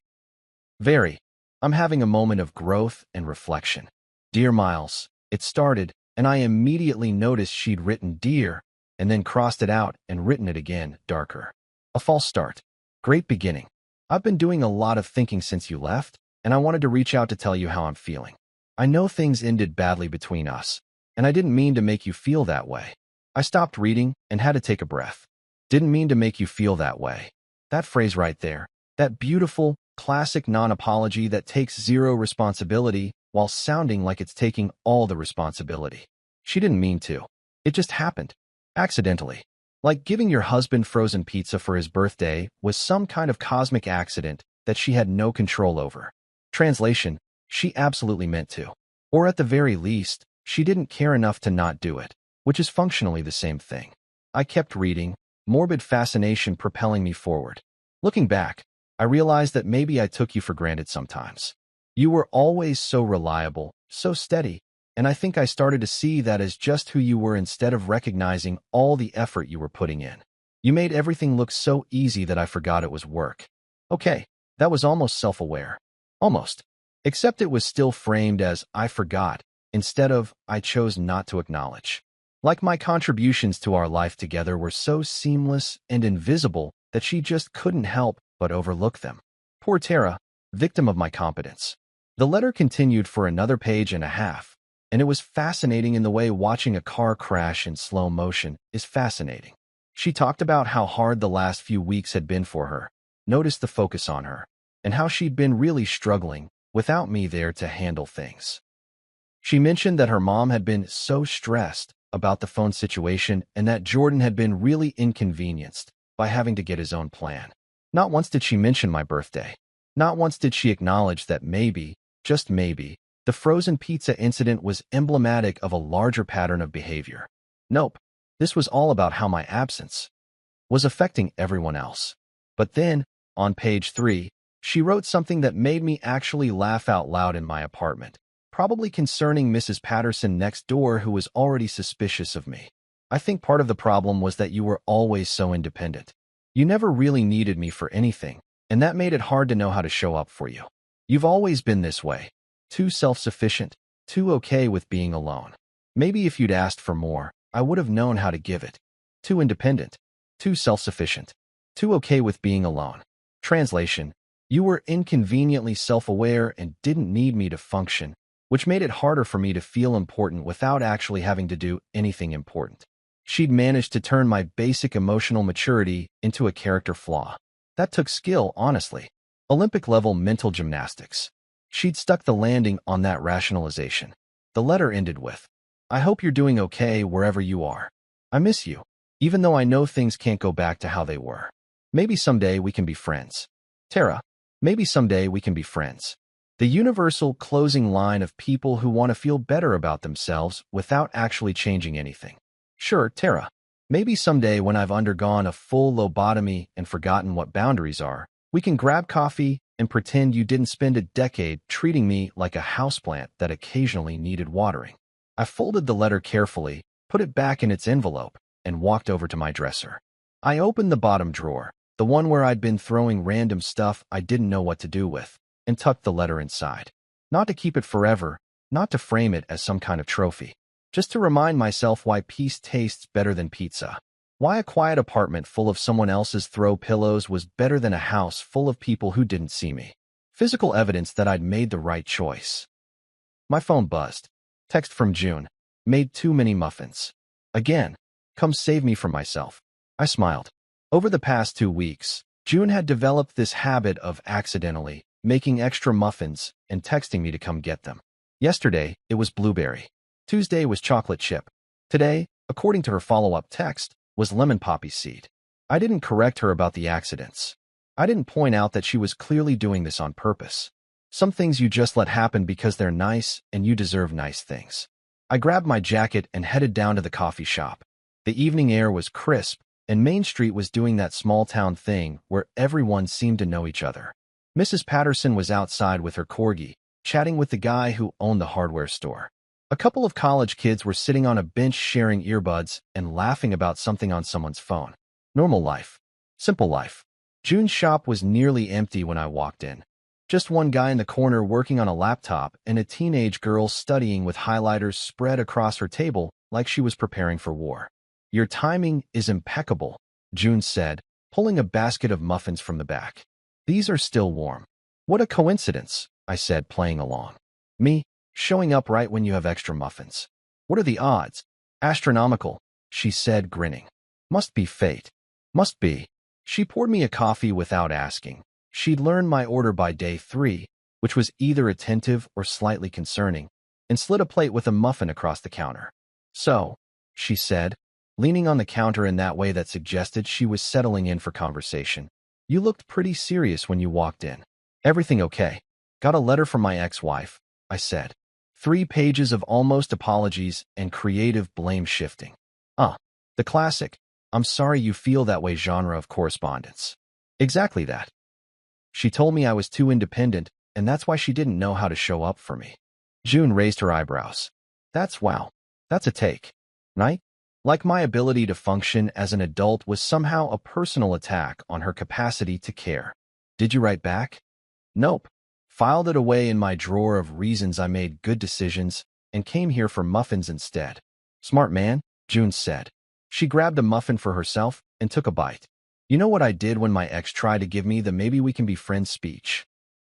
A: Very. I'm having a moment of growth and reflection. Dear Miles, it started, and I immediately noticed she'd written dear, and then crossed it out and written it again, darker. A false start. Great beginning. I've been doing a lot of thinking since you left, and I wanted to reach out to tell you how I'm feeling. I know things ended badly between us, and I didn't mean to make you feel that way. I stopped reading and had to take a breath. Didn't mean to make you feel that way. That phrase right there, that beautiful, classic non-apology that takes zero responsibility while sounding like it's taking all the responsibility. She didn't mean to. It just happened. Accidentally. Like giving your husband frozen pizza for his birthday was some kind of cosmic accident that she had no control over. Translation, she absolutely meant to. Or at the very least, she didn't care enough to not do it, which is functionally the same thing. I kept reading, morbid fascination propelling me forward. Looking back, I realized that maybe I took you for granted sometimes. You were always so reliable, so steady, and I think I started to see that as just who you were instead of recognizing all the effort you were putting in. You made everything look so easy that I forgot it was work. Okay, that was almost self-aware. Almost. Except it was still framed as "I forgot," instead of "I chose not to acknowledge." Like my contributions to our life together were so seamless and invisible that she just couldn't help but overlook them. Poor Tara, victim of my competence. The letter continued for another page and a half, and it was fascinating in the way watching a car crash in slow motion is fascinating. She talked about how hard the last few weeks had been for her, noticed the focus on her, and how she'd been really struggling without me there to handle things. She mentioned that her mom had been so stressed about the phone situation and that Jordan had been really inconvenienced by having to get his own plan. Not once did she mention my birthday. Not once did she acknowledge that maybe, just maybe, the frozen pizza incident was emblematic of a larger pattern of behavior. Nope, this was all about how my absence was affecting everyone else. But then, on page 3, she wrote something that made me actually laugh out loud in my apartment, probably concerning Mrs. Patterson next door who was already suspicious of me. I think part of the problem was that you were always so independent. You never really needed me for anything, and that made it hard to know how to show up for you. You've always been this way. Too self-sufficient, too okay with being alone. Maybe if you'd asked for more, I would have known how to give it. Too independent, too self-sufficient, too okay with being alone. Translation, you were inconveniently self-aware and didn't need me to function, which made it harder for me to feel important without actually having to do anything important. She'd managed to turn my basic emotional maturity into a character flaw. That took skill, honestly. Olympic-level mental gymnastics. She'd stuck the landing on that rationalization. The letter ended with, "I hope you're doing okay wherever you are. I miss you, even though I know things can't go back to how they were. Maybe someday we can be friends. Tara, maybe someday we can be friends." The universal closing line of people who want to feel better about themselves without actually changing anything. Sure, Tara, maybe someday when I've undergone a full lobotomy and forgotten what boundaries are, we can grab coffee and pretend you didn't spend a decade treating me like a houseplant that occasionally needed watering. I folded the letter carefully, put it back in its envelope, and walked over to my dresser. I opened the bottom drawer, the one where I'd been throwing random stuff I didn't know what to do with, and tucked the letter inside. Not to keep it forever, not to frame it as some kind of trophy. Just to remind myself why peace tastes better than pizza. Why a quiet apartment full of someone else's throw pillows was better than a house full of people who didn't see me. Physical evidence that I'd made the right choice. My phone buzzed. Text from June. Made too many muffins. Again. Come save me from myself. I smiled. Over the past 2 weeks, June had developed this habit of accidentally making extra muffins and texting me to come get them. Yesterday, it was blueberry. Tuesday was chocolate chip. Today, according to her follow-up text, was lemon poppy seed. I didn't correct her about the accidents. I didn't point out that she was clearly doing this on purpose. Some things you just let happen because they're nice and you deserve nice things. I grabbed my jacket and headed down to the coffee shop. The evening air was crisp, and Main Street was doing that small-town thing where everyone seemed to know each other. Mrs. Patterson was outside with her corgi, chatting with the guy who owned the hardware store. A couple of college kids were sitting on a bench sharing earbuds and laughing about something on someone's phone. Normal life. Simple life. June's shop was nearly empty when I walked in. Just one guy in the corner working on a laptop and a teenage girl studying with highlighters spread across her table like she was preparing for war. "Your timing is impeccable," June said, pulling a basket of muffins from the back. "These are still warm." "What a coincidence," I said, playing along. "Me, showing up right when you have extra muffins. What are the odds?" "Astronomical," she said, grinning. "Must be fate. Must be." She poured me a coffee without asking. She'd learned my order by day 3, which was either attentive or slightly concerning, and slid a plate with a muffin across the counter. "So," she said, leaning on the counter in that way that suggested she was settling in for conversation, "you looked pretty serious when you walked in." "Everything okay? Got a letter from my ex-wife," I said. 3 pages of almost apologies and creative blame shifting. The classic, "I'm sorry you feel that way" genre of correspondence. Exactly that. She told me I was too independent, and that's why she didn't know how to show up for me. June raised her eyebrows. Wow. That's a take. Right? Like my ability to function as an adult was somehow a personal attack on her capacity to care. "Did you write back?" "Nope. Filed it away in my drawer of reasons I made good decisions and came here for muffins instead." "Smart man," June said. She grabbed a muffin for herself and took a bite. "You know what I did when my ex tried to give me the maybe we can be friends speech?"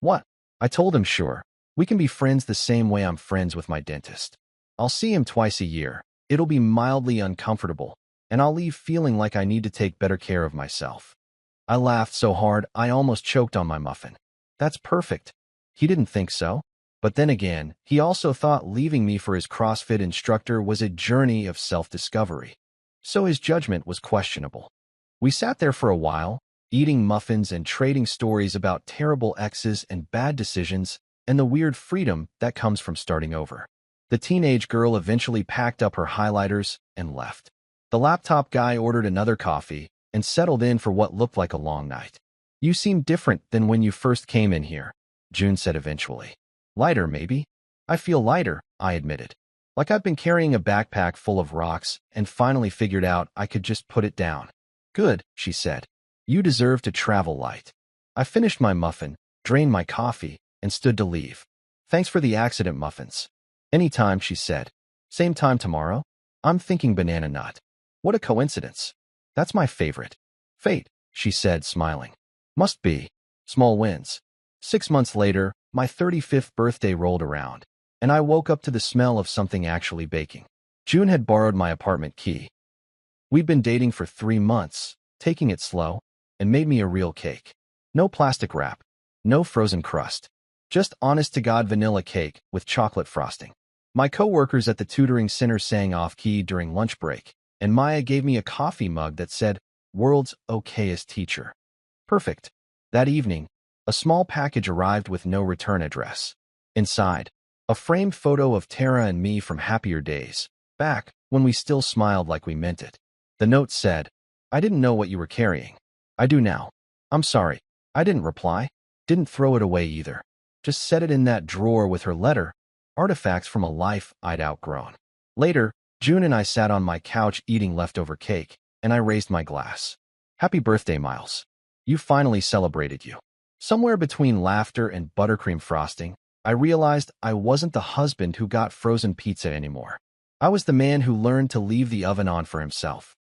A: "What?" I told him, "Sure. We can be friends the same way I'm friends with my dentist. I'll see him twice a year. It'll be mildly uncomfortable, and I'll leave feeling like I need to take better care of myself." I laughed so hard I almost choked on my muffin. That's perfect. He didn't think so. But then again, he also thought leaving me for his CrossFit instructor was a journey of self-discovery. So his judgment was questionable. We sat there for a while, eating muffins and trading stories about terrible exes and bad decisions and the weird freedom that comes from starting over. The teenage girl eventually packed up her highlighters and left. The laptop guy ordered another coffee and settled in for what looked like a long night. "You seem different than when you first came in here," June said eventually. "Lighter, maybe?" "I feel lighter," I admitted. "Like I've been carrying a backpack full of rocks and finally figured out I could just put it down." "Good," she said. "You deserve to travel light." I finished my muffin, drained my coffee, and stood to leave. "Thanks for the accident muffins." "Anytime," she said. "Same time tomorrow?" "I'm thinking banana nut." "What a coincidence." "That's my favorite." "Fate," she said, smiling. "Must be. Small wins." 6 months later, my 35th birthday rolled around, and I woke up to the smell of something actually baking. June had borrowed my apartment key. We'd been dating for 3 months, taking it slow, and made me a real cake. No plastic wrap, no frozen crust, just honest-to-God vanilla cake with chocolate frosting. My coworkers at the tutoring center sang off-key during lunch break, and Maya gave me a coffee mug that said, "World's okayest teacher." Perfect. That evening, a small package arrived with no return address. Inside, a framed photo of Tara and me from happier days, back when we still smiled like we meant it. The note said, "I didn't know what you were carrying. I do now. I'm sorry." I didn't reply, didn't throw it away either. Just set it in that drawer with her letter, artifacts from a life I'd outgrown. Later, June and I sat on my couch eating leftover cake, and I raised my glass. "Happy birthday, Miles. You finally celebrated you." Somewhere between laughter and buttercream frosting, I realized I wasn't the husband who got frozen pizza anymore. I was the man who learned to leave the oven on for himself.